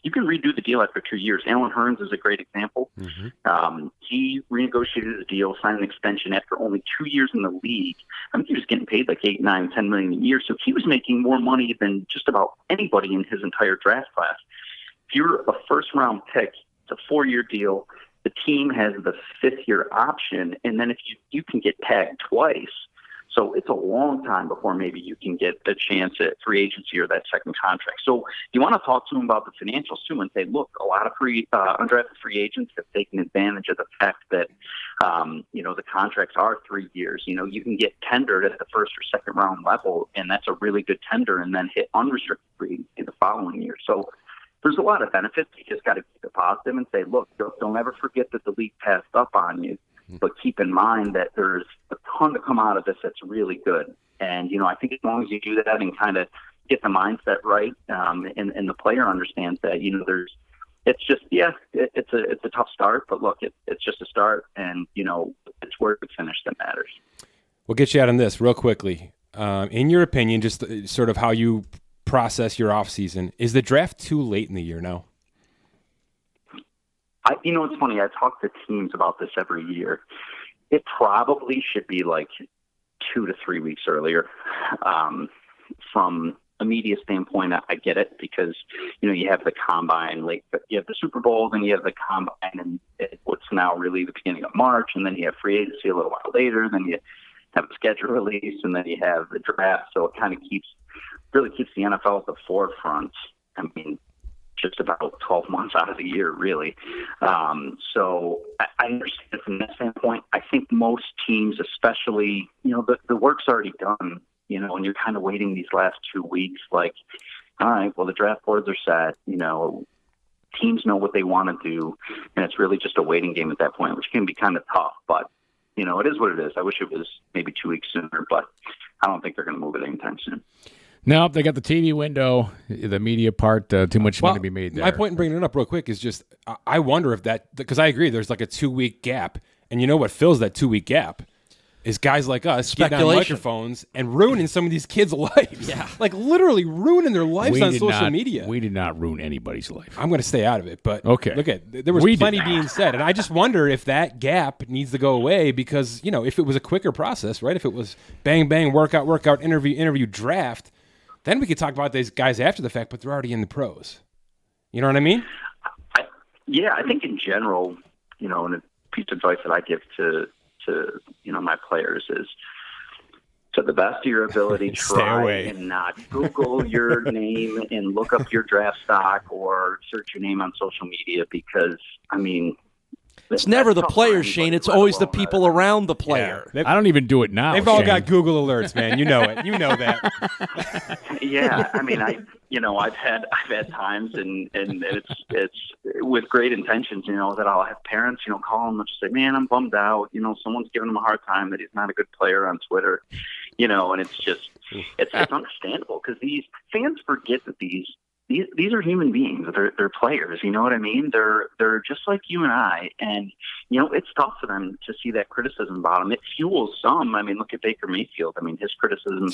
you can redo the deal after 2 years. Alan Hearns is a great example. Mm-hmm. He renegotiated the deal, signed an extension after only 2 years in the league. I think he was getting paid like $8, $9, $10 million a year. So he was making more money than just about anybody in his entire draft class. If you're a first-round pick, it's a 4-year deal. The team has the 5th-year option, and then if you can get tagged twice. So it's a long time before maybe you can get a chance at free agency or that second contract. So you want to talk to them about the financials too and say, look, a lot of undrafted free agents have taken advantage of the fact that, the contracts are 3 years. You can get tendered at the first or second round level, and that's a really good tender, and then hit unrestricted free in the following year. So there's a lot of benefits. You just got to keep it positive and say, look, don't ever forget that the league passed up on you. But keep in mind that there's a ton to come out of this that's really good. And, I think as long as you do that and kind of get the mindset right, and the player understands that, it's a tough start, but look, it's just a start, and, it's where it finished that matters. We'll get you out on this real quickly. In your opinion, just sort of how you process your off season, is the draft too late in the year now? It's funny. I talk to teams about this every year. It probably should be like 2 to 3 weeks earlier. From a media standpoint, I get it because, you have the combine late, but you have the Super Bowl, then you have the combine, and what's now really the beginning of March, and then you have free agency a little while later, then you have the schedule release, and then you have the draft. So it kind of really keeps the NFL at the forefront. I mean, just about 12 months out of the year, really. So I understand from that standpoint. I think most teams, especially, the work's already done, and you're kind of waiting these last 2 weeks, like, all right, well, the draft boards are set, teams know what they want to do, and it's really just a waiting game at that point, which can be kind of tough, but, it is what it is. I wish it was maybe 2 weeks sooner, but I don't think they're going to move it anytime soon. No, they got the TV window, the media part, too much money to be made there. My point in bringing it up real quick is just, I wonder if because I agree, there's like a 2-week gap, and you know what fills that 2-week gap is guys like us getting on microphones and ruining some of these kids' lives. Yeah. Like literally ruining their lives on social media. We did not ruin anybody's life. I'm going to stay out of it, but okay. Look there was plenty being said, and I just wonder if that gap needs to go away because, if it was a quicker process, right? If it was bang, bang, workout, interview, draft, then we could talk about these guys after the fact, but they're already in the pros. You know what I mean? I think in general, and a piece of advice that I give to my players is, to the best of your ability, try and not Google your name and look up your draft stock or search your name on social media because, It's never the player, Shane. It's always the people around the player. Yeah. I don't even do it now. They've all got Google alerts, man. You know it. You know that. Yeah, I mean, I've had times, and it's with great intentions, that I'll have parents, call them and just say, man, I'm bummed out. Someone's giving him a hard time that he's not a good player on Twitter, and it's just, it's understandable because these fans forget that these are human beings. They're players. You know what I mean? They're just like you and I. And, it's tough for them to see that criticism about them. It fuels some. I mean, look at Baker Mayfield. I mean, his criticism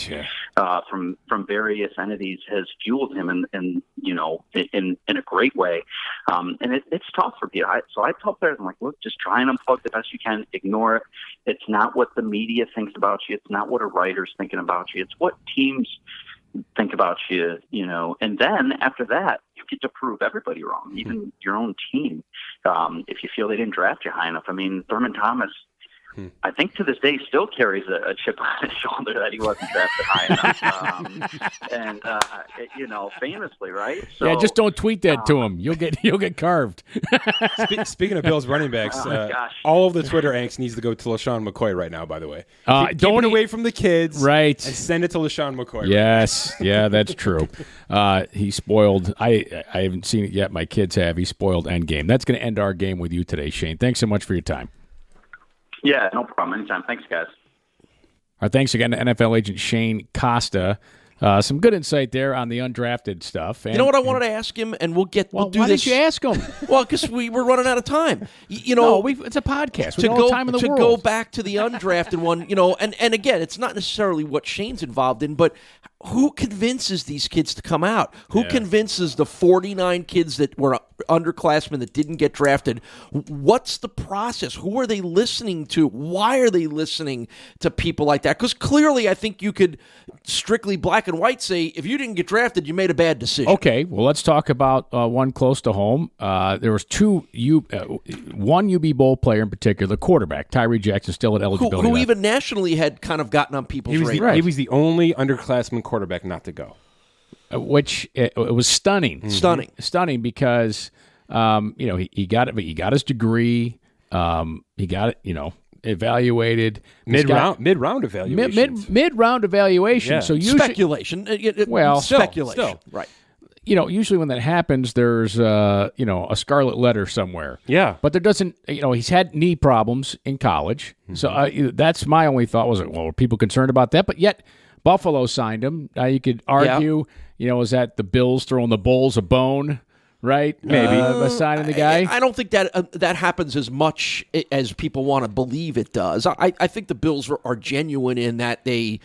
from various entities has fueled him in a great way. And it's tough for people. So I tell players, I'm like, look, just try and unplug the best you can. Ignore it. It's not what the media thinks about you. It's not what a writer's thinking about you. It's what teams think about you, and then after that, you get to prove everybody wrong, even your own team, if you feel they didn't draft you high enough. I mean, Thurman Thomas, I think to this day, still carries a chip on his shoulder that he wasn't drafted high enough. Famously, right? So, yeah, just don't tweet that to him. You'll get carved. Speaking of Bills running backs, all of the Twitter angst needs to go to LaShawn McCoy right now, by the way. Keep it away from the kids. Right. And send it to LaShawn McCoy. Yes. Right. Yeah, that's true. He spoiled. I haven't seen it yet. My kids have. He spoiled Endgame. That's going to end our game with you today, Shane. Thanks so much for your time. Yeah, no problem. Anytime. Thanks, guys. Our thanks again to NFL agent Shane Costa. Some good insight there on the undrafted stuff. And, you know what I wanted to ask him, and we'll do this. Why did you ask him? Well, because we were running out of time. It's a podcast. We got all the time in the world. To go back to the undrafted one, and again, it's not necessarily what Shane's involved in, but who convinces these kids to come out? Who convinces the 49 kids that were underclassmen that didn't get drafted? What's the process? Who are they listening to? Why are they listening to people like that? Because clearly I think you could strictly black and white say, if you didn't get drafted, you made a bad decision. Okay, well, let's talk about one close to home. There was one UB Bowl player in particular, the quarterback, Tyree Jackson, still at eligibility. Who even nationally had kind of gotten on people's radar. He was the only underclassman quarterback not to go. Which it was stunning. Mm-hmm. Stunning because he got his degree. He got it, evaluated mid-round evaluation. Mid-round evaluation. Yeah. So usually, speculation. Speculation. Still. Right. Usually when that happens, there's a scarlet letter somewhere. Yeah. But there doesn't. He's had knee problems in college. Mm-hmm. So that's my only thought was, well, are people concerned about that? But yet Buffalo signed him. You could argue, is that the Bills throwing the Bulls a bone? Right? Maybe signing the guy. I don't think that happens as much as people want to believe it does. I think the Bills are genuine in that they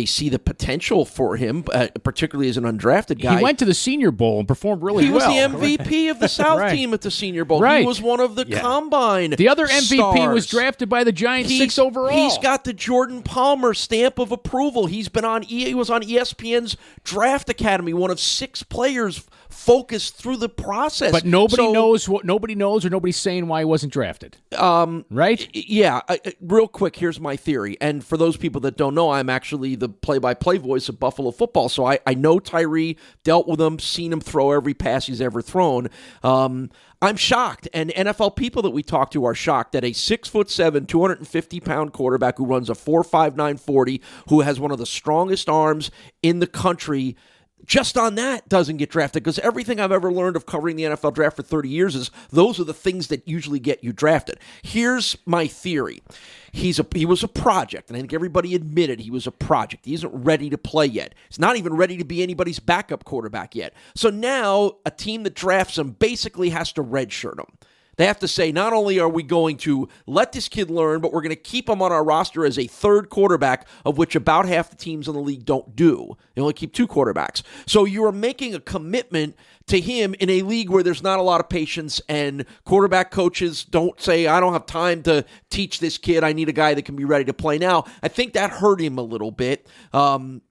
see the potential for him, particularly as an undrafted guy. He went to the Senior Bowl and performed really well. He was the MVP of the South team at the Senior Bowl. Right. He was one of the Combine The other MVP stars. was drafted by the Giants 6 overall. He's got the Jordan Palmer stamp of approval. He was on ESPN's Draft Academy, one of 6 players focused through the process. But nobody knows or nobody's saying why he wasn't drafted. Right? Yeah. Real quick, here's my theory. And for those people that don't know, I'm actually the play-by-play voice of Buffalo football. So I know Tyree, dealt with him, seen him throw every pass he's ever thrown. I'm shocked, and NFL people that we talk to are shocked that a 6'7", 250-pound quarterback who runs a 4.59 40, who has one of the strongest arms in the country, just on that doesn't get drafted, because everything I've ever learned of covering the NFL draft for 30 years is those are the things that usually get you drafted. Here's my theory. He was a project, and I think everybody admitted he was a project. He isn't ready to play yet. He's not even ready to be anybody's backup quarterback yet. So now a team that drafts him basically has to redshirt him. They have to say, not only are we going to let this kid learn, but we're going to keep him on our roster as a third quarterback, of which about half the teams in the league don't do. They only keep 2 quarterbacks. So you are making a commitment to him in a league where there's not a lot of patience, and quarterback coaches don't say, I don't have time to teach this kid. I need a guy that can be ready to play now. I think that hurt him a little bit. And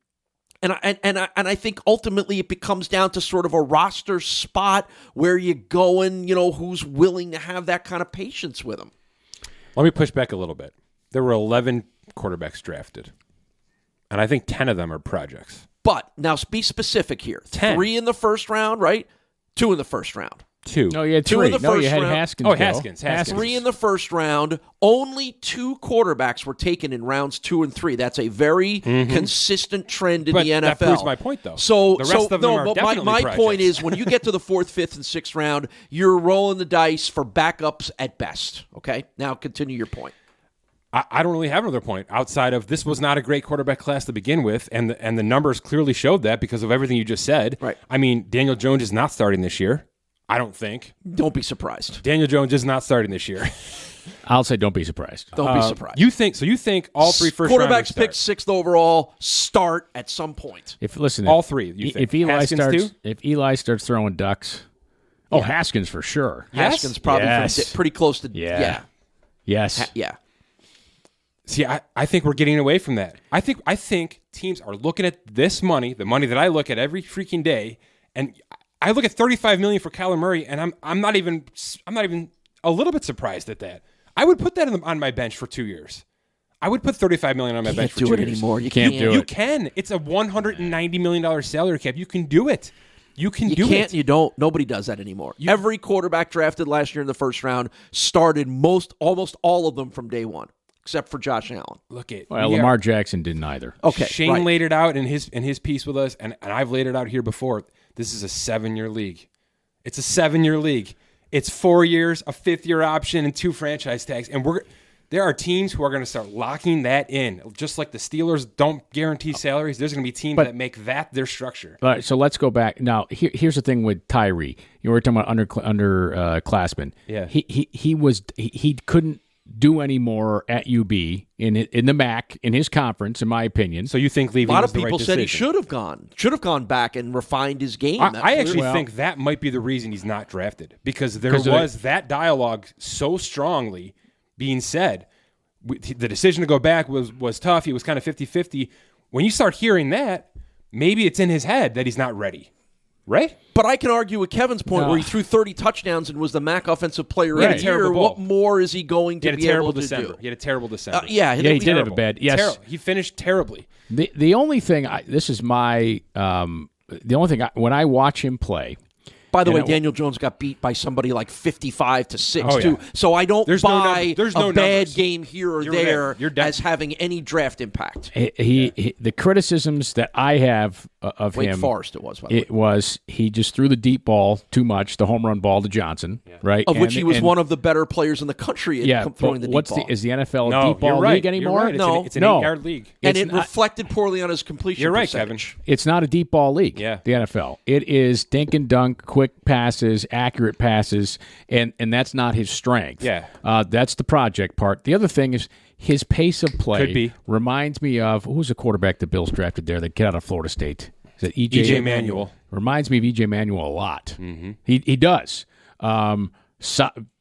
I think ultimately it becomes down to sort of a roster spot where you going, who's willing to have that kind of patience with him. Let me push back a little bit. There were 11 quarterbacks drafted, and I think 10 of them are projects. But now be specific here. 10. 3 in the first round, right? 2 in the first round. 2. No, you had Two 3. in the No, you first had round. Haskins. Oh, Bill. Haskins. 3 in the first round. Only 2 quarterbacks were taken in rounds 2 and 3. That's a very consistent trend in But the NFL. that proves my point, though. So, the rest of them are but definitely my projects. point is, when you get to the 4th, 5th, and 6th round, you're rolling the dice for backups at best. Okay, now continue your point. I don't really have another point outside of this was not a great quarterback class to begin with, and the numbers clearly showed that because of everything you just said. Right. I mean, Daniel Jones is not starting this year. I don't think. Don't be surprised. Daniel Jones is not starting this year. I'll say don't be surprised. Don't be surprised. You think all 3 first quarterbacks rounders picked start? 6th overall start at some point. All 3, you think? If Eli Haskins starts, too? if Eli starts throwing ducks, Haskins for sure. Yes? Haskins probably Yes. pretty close to Yeah. Yes. yeah. See, I think we're getting away from that. I think teams are looking at this money, the money that I look at every freaking day, and I look at $35 million for Kyler Murray, and I'm not even a little bit surprised at that. I would put that on my bench for 2 years. I would put $35 million on my bench for 2 years. Can't do it anymore. You can't do it. You can. It's a $190 million salary cap. You can do it. You can do can't, it. you don't. Nobody does that anymore. Every quarterback drafted last year in the first round started almost all of them from day one, except for Josh Allen. Look at Well, Lamar Jackson didn't either. Okay, Shane right. laid it out in his piece with us, and I've laid it out here before. This is a 7-year league. It's a 7-year league. It's 4 years, a 5th-year option, and 2 franchise tags. And there are teams who are going to start locking that in. Just like the Steelers don't guarantee salaries, there's going to be teams that make that their structure. All right, so let's go back. Now, here's the thing with Tyree. You were talking about underclassmen. Yeah. He couldn't do any more at UB in the MAC in his conference, in my opinion. So you think leaving A lot was of the right people said he decision? should have gone back and refined his game. I actually Well- think that might be the reason he's not drafted, because there was that dialogue so strongly being said. The decision to go back was tough. He was kind of 50-50. When you start hearing that, maybe it's in his head that he's not ready, right? But I can argue with Kevin's point where he threw 30 touchdowns and was the MAC Offensive Player of the Year. What more is he going to be able to do? He had a terrible December. He did have a bad. Yes, Terrible. He finished terribly. The only thing this is my the only thing when I watch him play. By the way, Daniel Jones got beat by somebody like 55-6 Oh, too. yeah. So I don't buy there's a no bad numbers. game here or You're there You're dead. as having any draft impact. He the criticisms that I have of Wake him. Forest it was, by the way. It was he just threw the deep ball too much, the home run ball to Johnson, right? Of which he was one of the better players in the country at throwing the deep ball. Is the NFL No, a deep ball you're right. league anymore? You're right. No. It's an No. 8-yard league. and it's it not- reflected poorly on his completion You're right, percentage. Kevin. It's not a deep ball league. Yeah. The NFL. It is dink and dunk, quick passes, accurate passes, and that's not his strength. Yeah. That's the project part. The other thing is his pace of play Could be. reminds me of who's the quarterback the Bills drafted there that get out of Florida State? Is it E.J. Manuel. Reminds me of E.J. Manuel a lot. Mm-hmm. He does.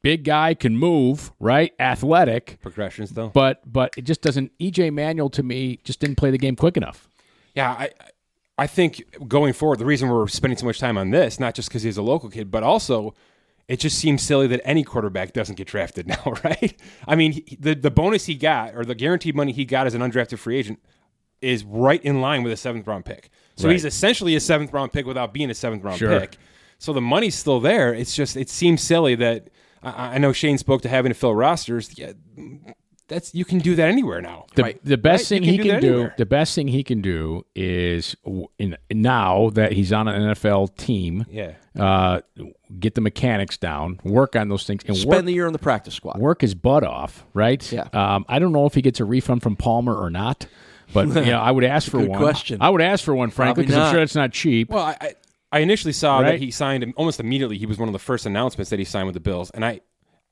Big guy, can move, right? Athletic. Progressions, though. But it just doesn't. E.J. Manuel, to me, just didn't play the game quick enough. Yeah, I think going forward, the reason we're spending so much time on this, not just because he's a local kid, but also it just seems silly that any quarterback doesn't get drafted now, right? I mean, the bonus he got, or the guaranteed money he got as an undrafted free agent, is right in line with a 7th-round pick. So Right. he's essentially a 7th-round pick without being a 7th-round Sure. pick. So the money's still there. It's just, it seems silly that, I know Shane spoke to having to fill rosters. Yeah, you can do that anywhere now. The best thing he You can that do. anywhere. The best thing he can do is now that he's on an NFL team. Yeah. Get the mechanics down, work on those things, and Spend the year in the practice squad. work his butt off. Right? Yeah. I don't know if he gets a refund from Palmer or not, but I would ask for good one. question. I would ask for one, frankly, Probably because I'm not. sure it's not cheap. Well, I initially saw Right. that he signed almost immediately. He was one of the first announcements that he signed with the Bills, and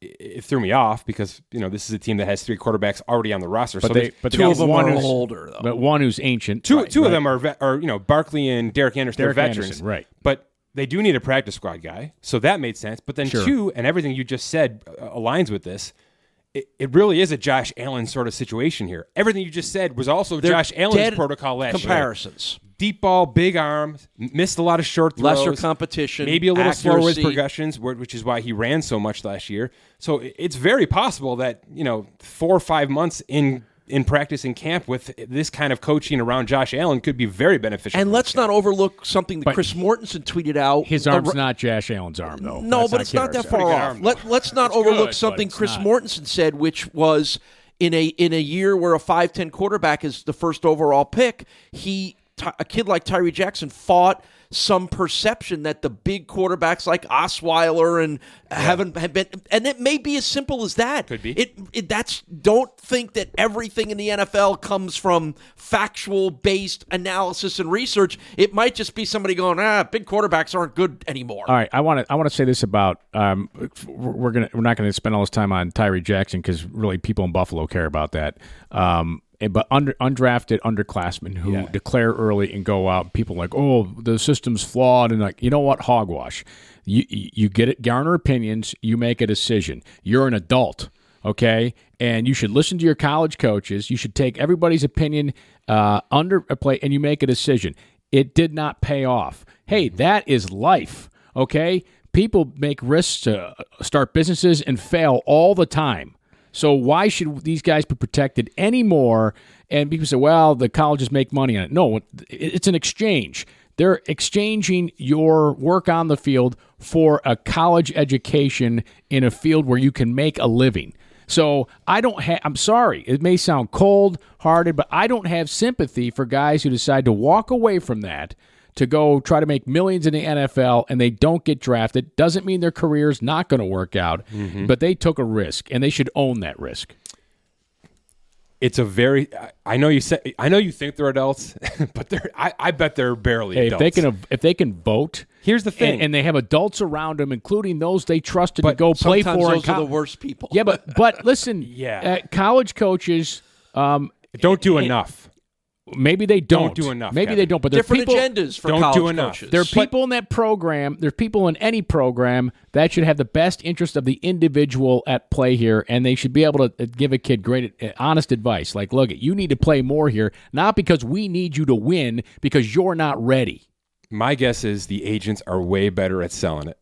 it threw me off because this is a team that has 3 quarterbacks already on the roster. But so they Two got of them one are who's- older, though. But one who's ancient. two Right, of right. them are Barkley and Derek Anderson. Derek They're veterans, Anderson, right. But they do need a practice squad guy, so that made sense. But then Sure. 2, and everything you just said aligns with this. It really is a Josh Allen sort of situation here. Everything you just said was also They're Josh Allen's dead protocol last year. comparisons. Deep ball, big arm, missed a lot of short throws. Lesser competition, Maybe a little slower with accuracy. progressions, which is why he ran so much last year. So it's very possible that 4 or 5 months in in practice in camp with this kind of coaching around Josh Allen could be very beneficial. And let's not overlook something that Chris Mortensen tweeted out. His arm's not Josh Allen's arm, though. No, but it's not that far off. Let's not overlook something Chris Mortensen said, which was in a year where a 5'10" quarterback is the first overall pick, a kid like Tyree Jackson fought some perception that the big quarterbacks like Osweiler and have been, and it may be as simple as that. Could be. Don't think that everything in the NFL comes from factual based analysis and research. It might just be somebody going, big quarterbacks aren't good anymore. All right, I want to say this about we're not going to spend all this time on Tyree Jackson because really people in Buffalo care about that. But undrafted underclassmen who declare early and go out, people are like, oh, the system's flawed, and like, you know what, hogwash. You get it, garner opinions, you make a decision. You're an adult, okay, and you should listen to your college coaches. You should take everybody's opinion under a plate, and you make a decision. It did not pay off. Hey, that is life, okay? People make risks to start businesses and fail all the time. So why should these guys be protected anymore? And people say, well, the colleges make money on it. No, it's an exchange. They're exchanging your work on the field for a college education in a field where you can make a living. So I'm sorry, it may sound cold-hearted, but I don't have sympathy for guys who decide to walk away from that to go try to make millions in the NFL, and they don't get drafted. Doesn't mean their career's not going to work out, but they took a risk, and they should own that risk. It's a very. I know you think they're adults, but I bet they're barely adults. If they can vote, here's the thing, and they have adults around them, including those they trusted to go play for. Sometimes those are the worst people. Yeah, but listen, college coaches don't do enough. Maybe they don't do enough. Maybe Kevin. they don't. But there are different people, agendas for don't college do enough. coaches. There are people in that program. There's people in any program that should have the best interest of the individual at play here, and they should be able to give a kid great, honest advice. Like, look, you need to play more here, not because we need you to win, because you're not ready. My guess is the agents are way better at selling it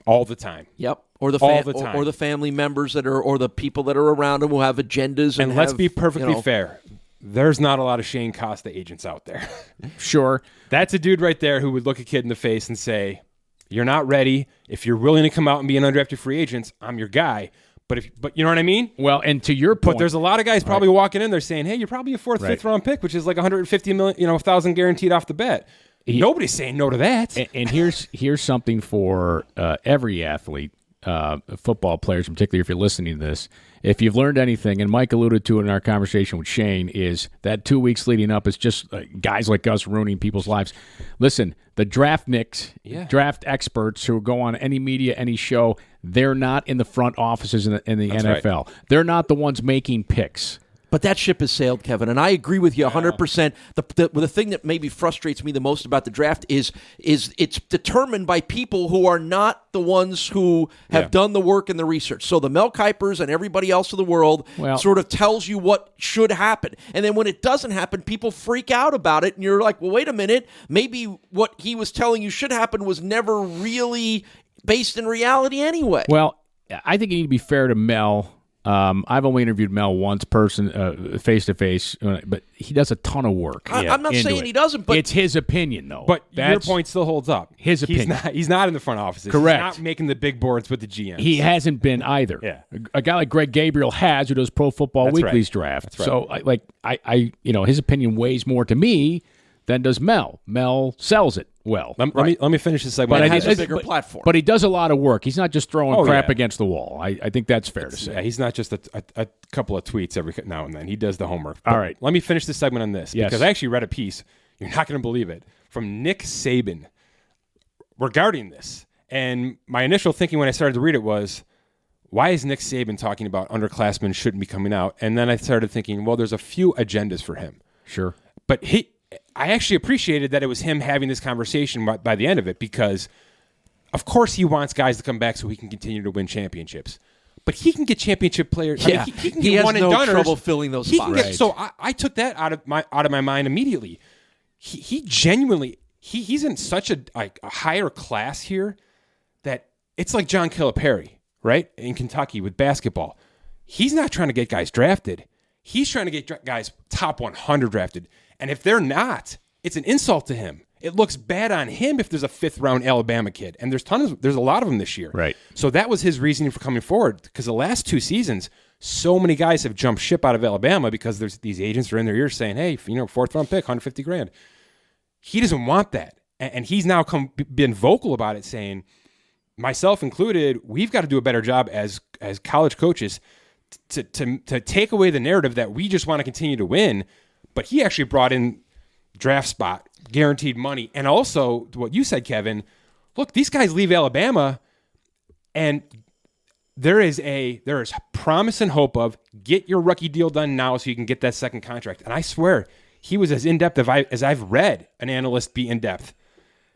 all the time. Yep. Or the time. or the family members that are, or the people that are around them who have agendas. And let's be perfectly fair. There's not a lot of Shane Costa agents out there. Sure. That's a dude right there who would look a kid in the face and say, you're not ready. If you're willing to come out and be an undrafted free agent, I'm your guy. But you know what I mean? Well, and to your point. But there's a lot of guys probably walking in there saying, hey, you're probably a fourth, fifth round pick, which is like 150 million, 1,000 guaranteed off the bat. Nobody's saying no to that. And here's something for every athlete, football players, particularly if you're listening to this. If you've learned anything, and Mike alluded to it in our conversation with Shane, is that 2 weeks leading up is just guys like us ruining people's lives. Listen, the draft nicks, draft experts who go on any media, any show, they're not in the front offices in the NFL. Right. They're not the ones making picks. But that ship has sailed, Kevin, and I agree with you 100%. The thing that maybe frustrates me the most about the draft is it's determined by people who are not the ones who have done the work and the research. So the Mel Kipers and everybody else in the world sort of tells you what should happen. And then when it doesn't happen, people freak out about it, and you're like, well, wait a minute. Maybe what he was telling you should happen was never really based in reality anyway. Well, I think you need to be fair to Mel. I've only interviewed Mel once, face to face, but he does a ton of work. I'm not saying he doesn't, but it's his opinion, though. But your point still holds up. His opinion. He's not in the front offices. Correct. He's not making the big boards with the GMs. He hasn't been either. Yeah. A guy like Greg Gabriel has, who does Pro Football Weekly's draft. That's right. So his opinion weighs more to me than does Mel. Mel sells it well. Let me finish this segment. But he has a bigger platform. But he does a lot of work. He's not just throwing crap against the wall. I think that's fair to say. Yeah, he's not just a couple of tweets every now and then. He does the homework. All right. Let me finish this segment on this because I actually read a piece, you're not going to believe it, from Nick Saban regarding this. And my initial thinking when I started to read it was, why is Nick Saban talking about underclassmen shouldn't be coming out? And then I started thinking, well, there's a few agendas for him. Sure. But I actually appreciated that it was him having this conversation by the end of it because, of course, he wants guys to come back so he can continue to win championships. But he can get championship players. Yeah, he can he get has one and no doners. trouble filling those spots. So I took that out of my mind immediately. He genuinely he's in such a higher class here that it's like John Calipari, right, in Kentucky with basketball. He's not trying to get guys drafted. He's trying to get guys top 100 drafted. And if they're not, it's an insult to him. It looks bad on him if there's a 5th-round Alabama kid. And there's a lot of them this year. Right. So that was his reasoning for coming forward, because the last 2 seasons, so many guys have jumped ship out of Alabama because there's these agents are in their ears saying, hey, 4th-round pick, $150,000. He doesn't want that. And he's now been vocal about it, saying, myself included, we've got to do a better job as college coaches to take away the narrative that we just want to continue to win. But he actually brought in draft spot, guaranteed money, and also what you said, Kevin. Look, these guys leave Alabama, and there is promise and hope of get your rookie deal done now so you can get that second contract. And I swear, he was as in-depth as I've read an analyst be in-depth.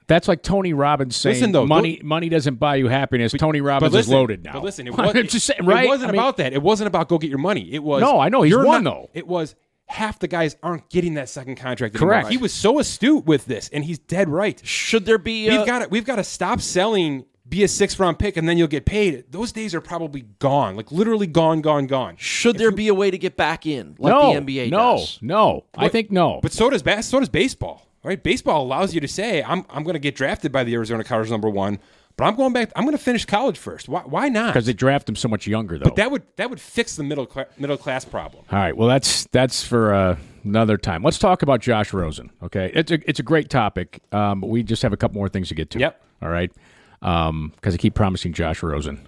That's like Tony Robbins saying, money doesn't buy you happiness. Tony Robbins is loaded now. But listen, it wasn't about that. It wasn't about go get your money. It was no, I know he's won though. It was half the guys aren't getting that second contract anymore. Correct. He was so astute with this, and he's dead right. Should there be? We've got to stop selling. Be a 6th-round pick, and then you'll get paid. Those days are probably gone, like literally gone. Should there be a way to get back in, like the NBA does? No. I think no. But so does baseball. Right? Baseball allows you to say, I'm going to get drafted by the Arizona Cardinals #1, but I'm going back. I'm going to finish college first. Why not? Because they draft him so much younger, though. But that would fix the middle class problem. All right. Well, that's for another time. Let's talk about Josh Rosen. Okay, it's a great topic. But we just have a couple more things to get to. Yep. All right. Because I keep promising Josh Rosen.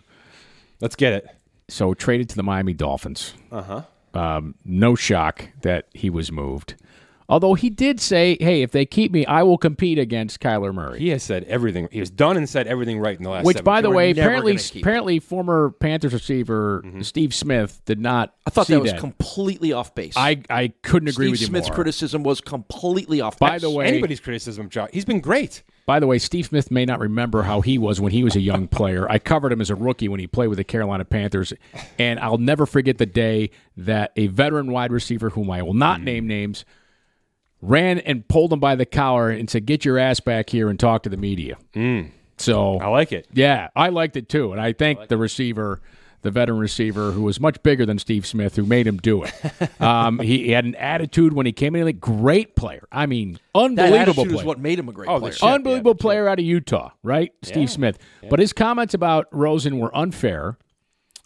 Let's get it. So traded to the Miami Dolphins. Uh-huh. No shock that he was moved. Although he did say, hey, if they keep me, I will compete against Kyler Murray. He has said everything. He has done and said everything right in the last 7 Which, by the way, never apparently former Panthers receiver Steve Smith did not I thought see that was completely off base. I couldn't agree with you Smith's more. criticism was completely off base. By the way, anybody's criticism, Josh, he's been great. By the way, Steve Smith may not remember how he was when he was a young player. I covered him as a rookie when he played with the Carolina Panthers, and I'll never forget the day that a veteran wide receiver, whom I will not name names, ran and pulled him by the collar and said, get your ass back here and talk to the media. So I like it. Yeah, I liked it too. And I thank the receiver, the veteran receiver, who was much bigger than Steve Smith, who made him do it. He had an attitude when he came in. Like, great player. I mean, unbelievable that attitude player. is what made him a great player. Unbelievable player out of Utah, right? Steve Smith. Yeah. But his comments about Rosen were unfair,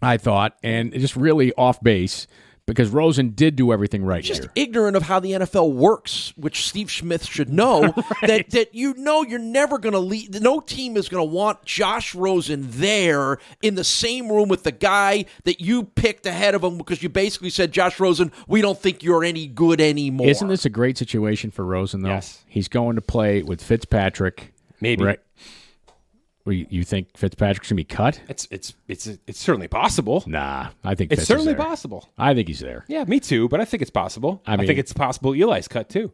I thought, and just really off base. Because Rosen did do everything right just here. Ignorant of how the NFL works, which Steve Smith should know, that you're never going to leave. No team is going to want Josh Rosen there in the same room with the guy that you picked ahead of him because you basically said, Josh Rosen, we don't think you're any good anymore. Isn't this a great situation for Rosen, though? Yes. He's going to play with Fitzpatrick. Maybe. Right? Well, you think Fitzpatrick's going to be cut? It's certainly possible. Nah, I think it's Fitz certainly is there. possible. I think he's there. Yeah, me too. But I think it's possible. I think it's possible Eli's cut too.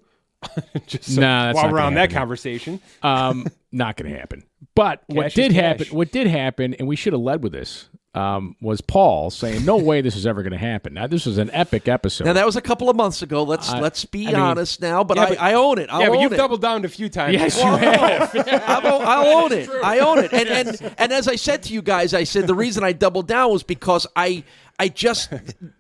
Just so that's while not we're on gonna that conversation, not going to happen. But what did happen, and we should have led with this, was Paul saying, "No way, this is ever going to happen." Now, this was an epic episode. Now that was a couple of months ago. Let's be honest now. But I own it. But you've doubled down a few times. Yes, you have. I'll own it. I own it. And as I said to you guys, I said the reason I doubled down was because I just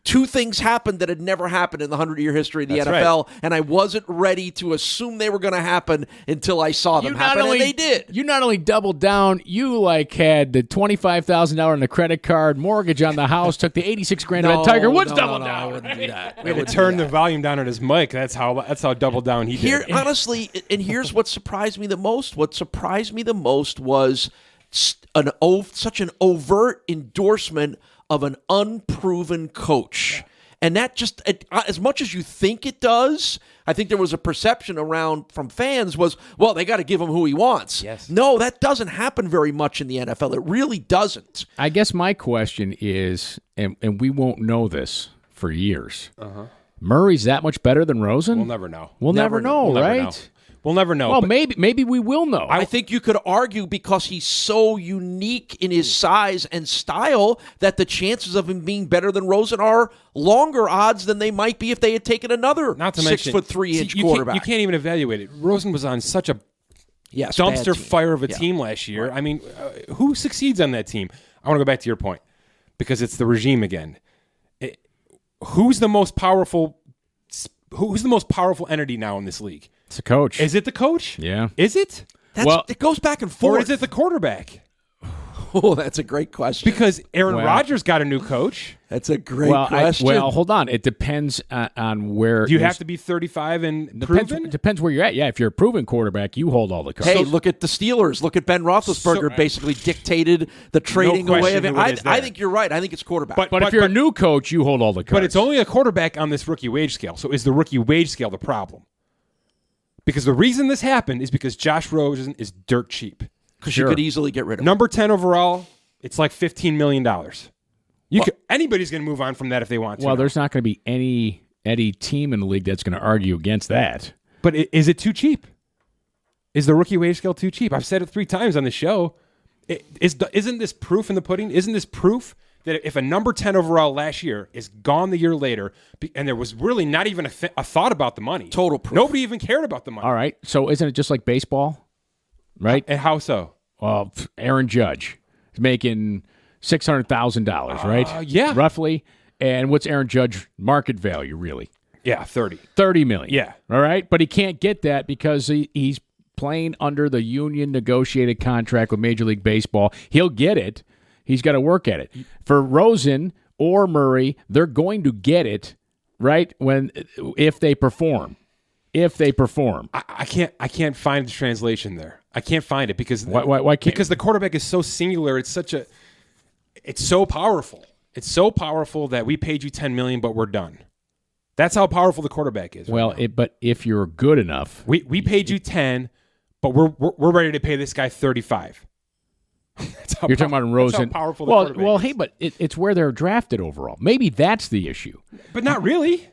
two things happened that had never happened in the 100-year history of the NFL, and I wasn't ready to assume they were going to happen until I saw them happen, and they did. You not only doubled down, you had the $25,000 on the credit card, mortgage on the house, took the $86,000 on Tiger Woods doubled down. I wouldn't do that. We had to turn the volume down on his mic. That's how doubled down he did. Honestly, and here's what surprised me the most. What surprised me the most was such an overt endorsement of an unproven coach. Yeah. And that just, as much as you think it does, I think there was a perception around from fans was, well, they got to give him who he wants. Yes. No, that doesn't happen very much in the NFL. It really doesn't. I guess my question is, and we won't know this for years, Murray's that much better than Rosen? We'll never know. We'll never know, right? We'll never know. Well, maybe we will know. I think you could argue because he's so unique in his size and style that the chances of him being better than Rosen are longer odds than they might be if they had taken another 6'3" quarterback. You can't even evaluate it. Rosen was on such a dumpster fire of a team last year. Right. I mean, who succeeds on that team? I want to go back to your point because it's the regime again. who's the most powerful entity now in this league? It's a coach. Is it the coach? Yeah. Is it? It goes back and forth. Or is it the quarterback? Oh, that's a great question. Because Aaron Rodgers got a new coach. That's a great question. Hold on. It depends on where. Do you have to be 35 and proven? Depends where you're at. Yeah, if you're a proven quarterback, you hold all the cards. Hey, look at the Steelers. Look at Ben Roethlisberger basically dictated the trading away of him. I think you're right. I think it's quarterback. But if you're a new coach, you hold all the cards. But it's only a quarterback on this rookie wage scale. So is the rookie wage scale the problem? Because the reason this happened is because Josh Rosen is dirt cheap. Because you could easily get rid of him. Number 10 overall, it's like $15 million. Anybody's going to move on from that if they want to. Well, there's not going to be any team in the league that's going to argue against that. But is it too cheap? Is the rookie wage scale too cheap? I've said it 3 times on the show. Isn't this proof in the pudding? Isn't this proof that if a number 10 overall last year is gone the year later, and there was really not even a thought about the money? Total proof. Nobody even cared about the money. All right. So isn't it just like baseball? Right? And how so? Well, Aaron Judge is making $600,000, right? Yeah. Roughly. And what's Aaron Judge market value, really? Yeah, 30. $30 million. Yeah. All right? But he can't get that because he's playing under the union negotiated contract with Major League Baseball. He'll get it. He's got to work at it. For Rosen or Murray, they're going to get it, right? If they perform. I can't find the translation there. I can't find it because why can't? Because the quarterback is so singular. It's so powerful. It's so powerful that we paid you $10 million, but we're done. That's how powerful the quarterback is. But if you're good enough, we paid you 10, but we're ready to pay this guy 35. You're talking about Rosen. That's how powerful the quarterback is. Hey, but it's where they're drafted overall. Maybe that's the issue. But not really.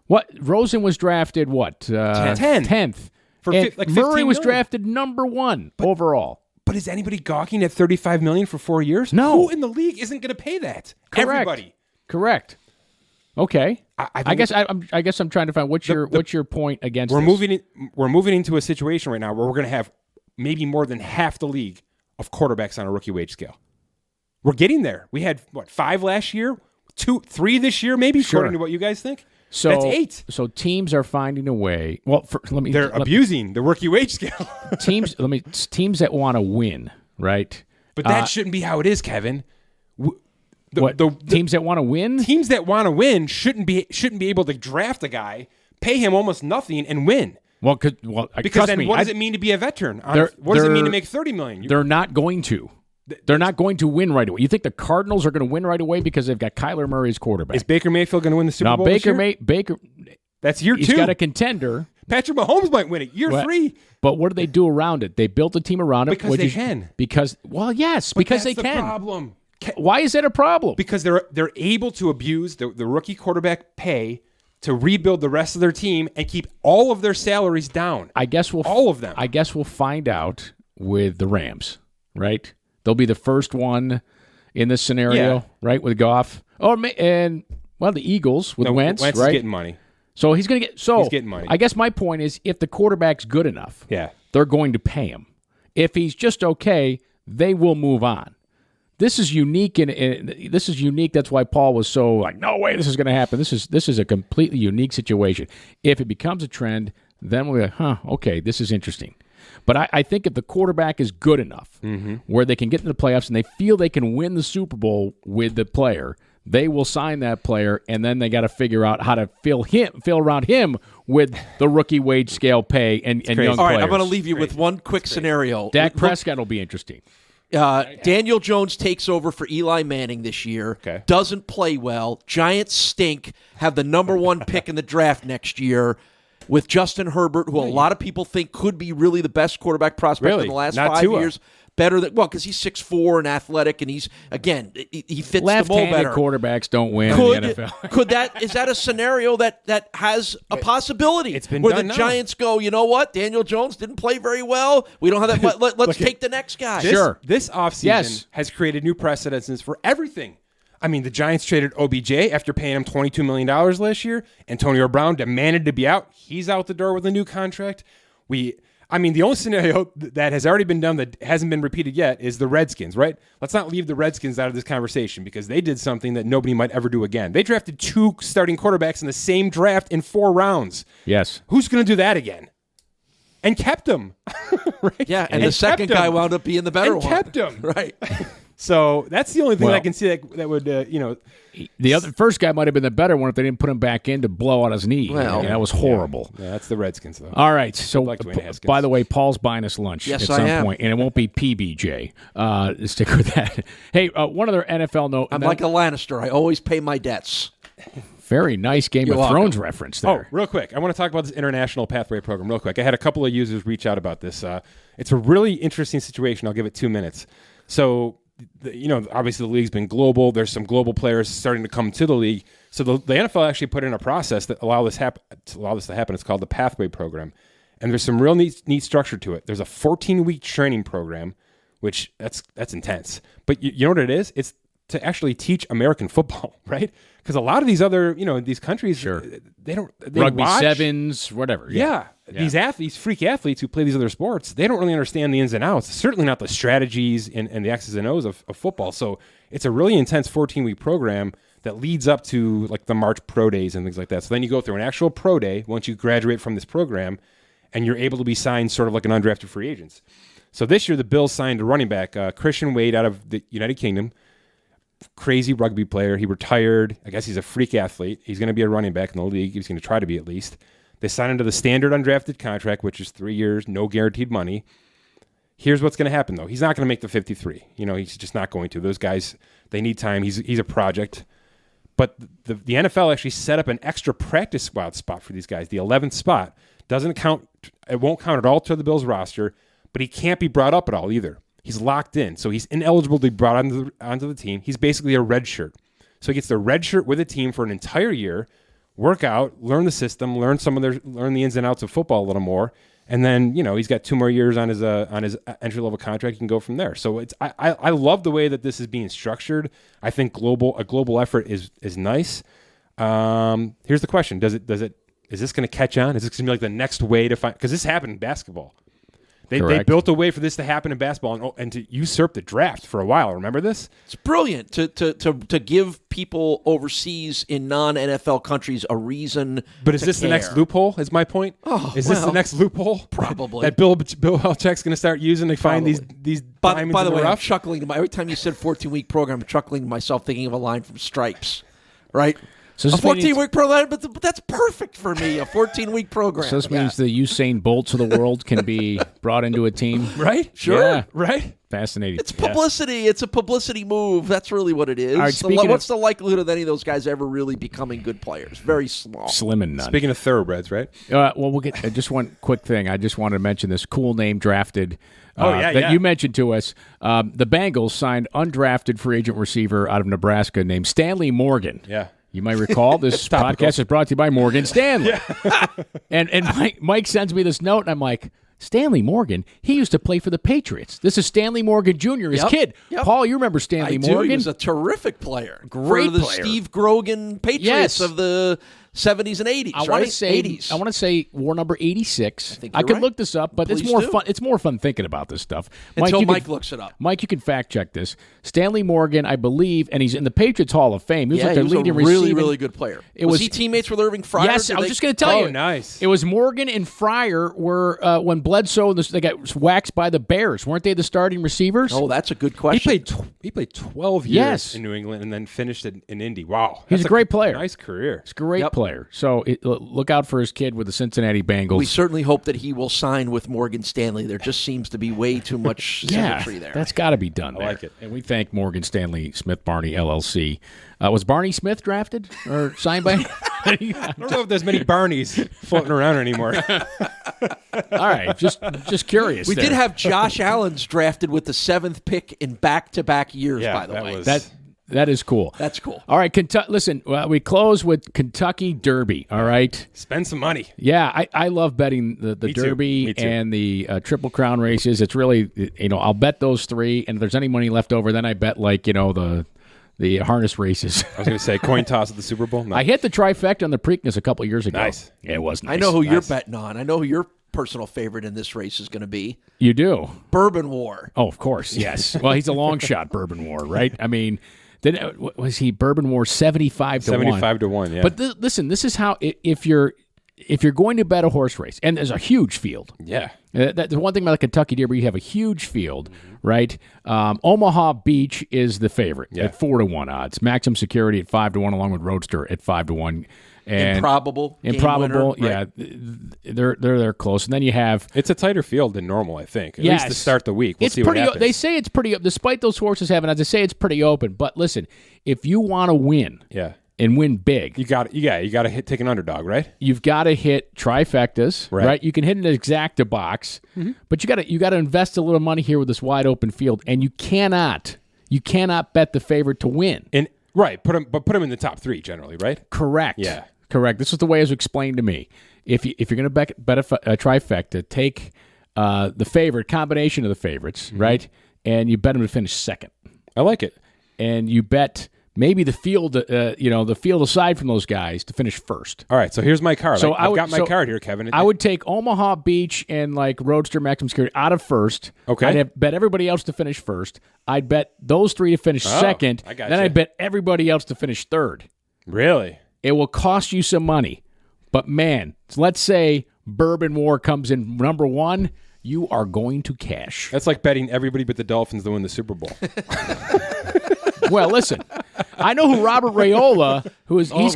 What Rosen was drafted? What 10th. Murray was drafted number 1 overall. But is anybody gawking at $35 million for 4 years? No. Who in the league isn't going to pay that? Correct. Everybody. Correct. Okay. I guess I'm trying to find what's your point against. We're moving into a situation right now where we're going to have maybe more than half the league of quarterbacks on a rookie wage scale. We're getting there. We had 5 last year, 3 this year, maybe according to what you guys think. So that's 8. So teams are finding a way. Well, they're abusing the rookie wage scale. Teams that want to win, right? But that shouldn't be how it is, Kevin. Teams that want to win? Teams that want to win shouldn't be able to draft a guy, pay him almost nothing, and win. Because then what does it mean to be a veteran? What does it mean to make $30 million? They're not going to. They're not going to win right away. You think the Cardinals are going to win right away because they've got Kyler Murray as quarterback? Is Baker Mayfield going to win the Super Bowl this year? Baker. That's year 2. He's got a contender. Patrick Mahomes might win it. Year 3. But what do they do around it? They built a team around it. Because they can. Because they can. Problem. Why is that a problem? Because they're able to abuse the rookie quarterback pay to rebuild the rest of their team and keep all of their salaries down. All of them. I guess we'll find out with the Rams, right? They'll be the first one in this scenario, right, with Goff. The Eagles with Wentz, right? Wentz is getting money. So he's going to get. So he's getting money. I guess my point is, if the quarterback's good enough, they're going to pay him. If he's just okay, they will move on. This is unique, and this is unique. That's why Paul was so like, no way, this is going to happen. This is a completely unique situation. If it becomes a trend, then we'll be like, okay, this is interesting. But I think if the quarterback is good enough where they can get into the playoffs and they feel they can win the Super Bowl with the player, they will sign that player, and then they got to figure out how to fill around him with the rookie wage scale pay and young players. All right, I'm going to leave you with one quick scenario. Dak Prescott will be interesting. Daniel Jones takes over for Eli Manning this year. Okay. Doesn't play well. Giants stink. Have the number 1 pick in the draft next year with Justin Herbert, who a lot of people think could be really the best quarterback prospect in the last 5 years. Better than because he's 6'4" and athletic, and he fits the mold better. Quarterbacks don't win in the NFL. Is that a scenario that has a possibility? It's been where done the Giants go, you know what? Daniel Jones didn't play very well. We don't have that. Let's take the next guy. This offseason has created new precedents for everything. I mean, the Giants traded OBJ after paying him $22 million last year. Antonio Brown demanded to be out. He's out the door with a new contract. I mean, the only scenario that has already been done that hasn't been repeated yet is the Redskins, right? Let's not leave the Redskins out of this conversation because they did something that nobody might ever do again. They drafted 2 starting quarterbacks in the same draft in 4 rounds. Yes. Who's going to do that again? And kept them. Right? Yeah, and the second guy wound up being the better one. Kept him. Right. So that's the only thing I can see that would, The first guy might have been the better one if they didn't put him back in to blow out his knee. Well, that was horrible. Yeah, that's the Redskins, though. All right. So, Haskins. by the way, Paul's buying us lunch Yes, at I some am. point, and it won't be PBJ. Stick with that. Hey, one other NFL note. I'm like a Lannister. I always pay my debts. Very nice Game of Thrones reference there. Oh, real quick. I want to talk about this international pathway program real quick. I had a couple of users reach out about this. It's a really interesting situation. I'll give it 2 minutes. So, obviously the league's been global. There's some global players starting to come to the league. So the NFL actually put in a process that allow this to happen. It's called the Pathway Program. And there's some real neat structure to it. There's a 14-week training program, which that's intense. But you know what it is? It's to actually teach American football, right? Because a lot of these other, these countries, they Rugby watch, sevens, whatever. Yeah. These freak athletes who play these other sports, they don't really understand the ins and outs. Certainly not the strategies and the X's and O's of football. So it's a really intense 14-week program that leads up to like the March pro days and things like that. So then you go through an actual pro day once you graduate from this program, and you're able to be signed sort of like an undrafted free agent. So this year the Bills signed a running back, Christian Wade out of the United Kingdom. Crazy rugby player. He retired. I guess he's a freak athlete. He's going to be a running back in the league. He's going to try to be at least. They signed him to the standard undrafted contract, which is 3 years, no guaranteed money. Here's what's going to happen, though. He's not going to make the 53. He's just not going to. Those guys, they need time. He's a project. But the NFL actually set up an extra practice squad spot for these guys. The 11th spot doesn't count. It won't count at all to the Bills roster, but he can't be brought up at all either. He's locked in, so he's ineligible to be brought onto the team. He's basically a red shirt. So he gets the red shirt with a team for an entire year, work out, learn the system, learn the ins and outs of football a little more, and then he's got 2 more years on his entry level contract. He can go from there. So I love the way that this is being structured. I think a global effort is nice. Here's the question: is this going to catch on? Is this going to be like the next way to find? Because this happened in basketball. They built a way for this to happen in basketball and to usurp the draft for a while. Remember this? It's brilliant to give people overseas in non-NFL countries a reason. But is this the next loophole? Is my point? Is this the next loophole? Probably. That Bill Belichick's going to start using to find these diamonds By the way, rough? I'm chuckling every time you said 14-week program. I'm chuckling to myself, thinking of a line from Stripes, right? So a 14-week program, but that's perfect for me. A 14-week program. So this means the Usain Bolts of the world can be brought into a team, right? Sure, yeah. Right. Fascinating. It's publicity. Yeah. It's a publicity move. That's really what it is. All right, what's the likelihood of any of those guys ever really becoming good players? Very small. Slim and none. Speaking of thoroughbreds, right? Well, we'll get just one quick thing. I just wanted to mention this cool name drafted. You mentioned to us. The Bengals signed undrafted free agent receiver out of Nebraska named Stanley Morgan. Yeah. You might recall this podcast is brought to you by Morgan Stanley. Yeah. and Mike sends me this note, and I'm like, Stanley Morgan? He used to play for the Patriots. This is Stanley Morgan Jr., his kid. Yep. Paul, you remember Stanley Morgan? He was a terrific player. Great for the player. Steve Grogan Patriots of the 70s and 80s, I want to say war number 86. I could look this up, but it's more fun. It's more fun thinking about this stuff. Mike looks it up. Mike, you can fact check this. Stanley Morgan, I believe, and he's in the Patriots Hall of Fame. He was like their leading really, really good player. Was he teammates with Irving Fryer? Yes, I was just going to tell you. Oh, nice. It was Morgan and Fryer were when Bledsoe they got waxed by the Bears. Weren't they the starting receivers? Oh, that's a good question. He played 12 years in New England and then finished in Indy. Wow, he's a great player. Nice career. He's a great player. So look out for his kid with the Cincinnati Bengals. We certainly hope that he will sign with Morgan Stanley. There just seems to be way too much symmetry there. That's got to be done. I like it. And we thank Morgan Stanley Smith Barney LLC. Was Barney Smith drafted or signed by? I don't know if there's many Barneys floating around anymore. All right, just curious. We did have Josh Allen's drafted with the 7th pick in back-to-back years. By the way, that is cool. That's cool. All right, listen, we close with Kentucky Derby, all right? Spend some money. Yeah, I love betting the Derby and the Triple Crown races. It's really, I'll bet those 3, and if there's any money left over, then I bet, the harness races. I was going to say coin toss at the Super Bowl. No. I hit the trifecta on the Preakness a couple years ago. Nice. Yeah, it was nice. I know who you're betting on. I know who you're personal favorite in this race is going to be? You do? Bourbon War. Oh, of course, yes. Well, he's a long shot, Bourbon War, right? I mean, was he Bourbon War 75 to 1? 75 to 1, yeah. But listen, this is how, if you're going to bet a horse race, and there's a huge field. Yeah. The one thing about the Kentucky Derby, you have a huge field, right? Omaha Beach is the favorite at 4 to 1 odds. Maximum Security at 5 to 1, along with Roadster at 5 to 1. And Improbable, winner, right? Yeah, they're close. And then you have it's a tighter field than normal, I think. At least to start the week. We'll see what happens. They say it's pretty. Despite those horses having, as I say, it's pretty open. But listen, if you want to win, and win big, you got to take an underdog, right? You've got to hit trifectas, right? You can hit an exacta box, but you got to invest a little money here with this wide open field, and you cannot bet the favorite to win. And right, put him in the top 3 generally, right? Correct. Yeah. Correct. This was the way it was explained to me. If you're going to bet a trifecta, take the favorite, combination of the favorites, right? And you bet them to finish second. I like it. And you bet maybe the field, the field aside from those guys to finish first. All right. So here's my card. So I've got my card here, Kevin. I would take Omaha Beach and like Roadster, Maximum Security out of first. Okay. I'd bet everybody else to finish first. I'd bet those 3 to finish second. I got then you. I'd bet everybody else to finish third. Really? It will cost you some money. But, man, let's say Bourbon War comes in number 1, you are going to cash. That's like betting everybody but the Dolphins to win the Super Bowl. Well, listen, I know who Robert Raiola, he's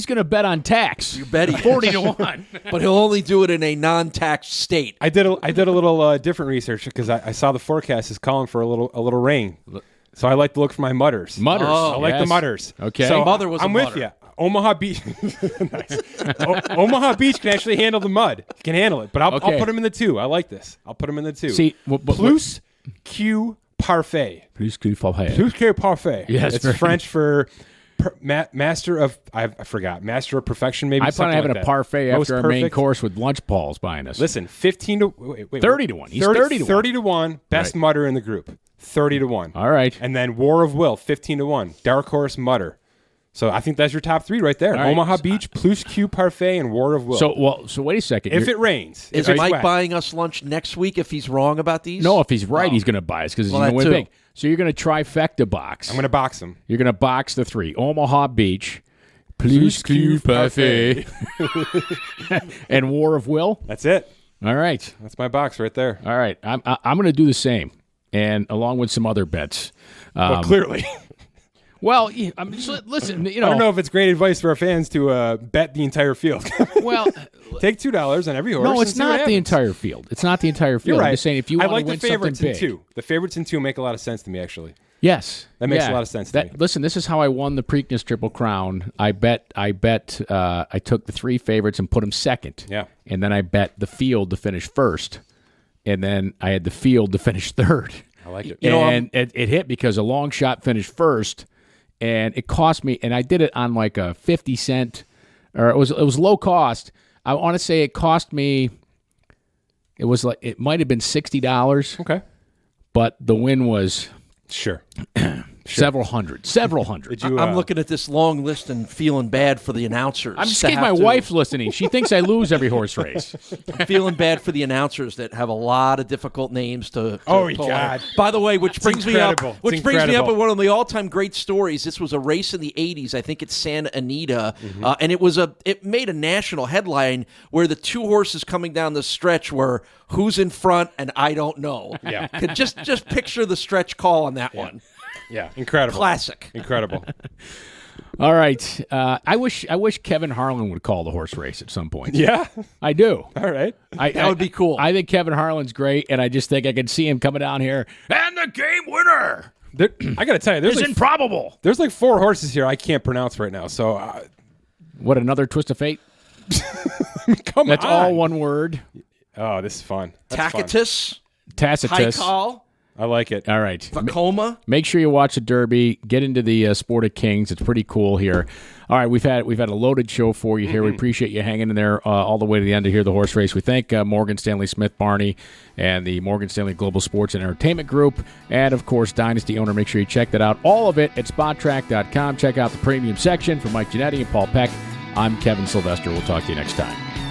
going to bet on tax. You bet he 40 to 1. But he'll only do it in a non-tax state. I did a little different research because I saw the forecast is calling for a little rain. So I like to look for my mutters. Oh, I like the mutters. Okay. So mother was I'm a with mutter. you. Omaha Beach. Nice. Omaha Beach can actually handle the mud. He can handle it. But I'll put him in the 2. I like this. I'll put him in the 2. See, Plus Q Parfait. Plus Q Parfait. Plus Q Parfait. Yes, it's French for master of, I forgot, master of perfection maybe. I plan on having a parfait after our main course with lunch Paul's buying us. Listen, 15 to, wait, 30 to 1. He's 30 to 1. 30 to 1, best mutter in the group. 30 to 1. All right. And then War of Will, 15 to 1. Dark Horse Mutter. So I think that's your top 3 right there. Right. Omaha Beach, Plus Q Parfait, and War of Will. So wait a second. If it rains. Is Mike buying us lunch next week if he's wrong about these? No, if he's right, he's going to buy us because he's going to win big. So you're going to trifecta box. I'm going to box him. You're going to box the 3. Omaha Beach, Plus Q Parfait, and War of Will. That's it. All right. That's my box right there. All right. I'm going to do the same, and along with some other bets. Well, clearly. Well, listen, I don't know if it's great advice for our fans to bet the entire field. Well, take $2 on every horse. No, it's not the entire field. It's not the entire field. You're right. I'm just saying if you want to win something big. I like the favorites in 2. The favorites in 2 make a lot of sense to me, actually. Yes. That makes a lot of sense to me. Listen, this is how I won the Preakness Triple Crown. I took the 3 favorites and put them second. Yeah. And then I bet the field to finish first. And then I had the field to finish third. I like it. It hit because a long shot finished first. And it cost me, and I did it on like a 50 cent, or it was low cost. I want to say it cost me, it might have been $60. Okay. But the win was Sure. several hundred. Did you, I'm looking at this long list and feeling bad for the announcers. I'm just kidding. My wife's listening. She thinks I lose every horse race. I'm feeling bad for the announcers that have a lot of difficult names to Oh, pull God. out. By the way, which brings me up incredible. with one of the all-time great stories. This was a race in the 80s. I think it's Santa Anita, and it made a national headline where the 2 horses coming down the stretch were who's in front and I don't know. Yeah. Just picture the stretch call on that one. Yeah, incredible. Classic. Incredible. All right. I wish Kevin Harlan would call the horse race at some point. Yeah? I do. All right. That would be cool. I think Kevin Harlan's great, and I just think I can see him coming down here. And the game winner I got to tell you, is improbable. There's like 4 horses here I can't pronounce right now. So, What, another twist of fate? come That's on. all one word. Oh, this is fun. That's Tacitus, Tacitus. Haikal, I like it. All right. Vacoma. Make sure you watch the Derby. Get into the Sport of Kings. It's pretty cool here. All right, we've had a loaded show for you here. We appreciate you hanging in there all the way to the end to hear the horse race. We thank Morgan Stanley Smith Barney and the Morgan Stanley Global Sports and Entertainment Group, and of course Dynasty Owner. Make sure you check that out. All of it at SpotTrack.com. Check out the premium section for Mike Giannetti and Paul Peck. I'm Kevin Sylvester. We'll talk to you next time.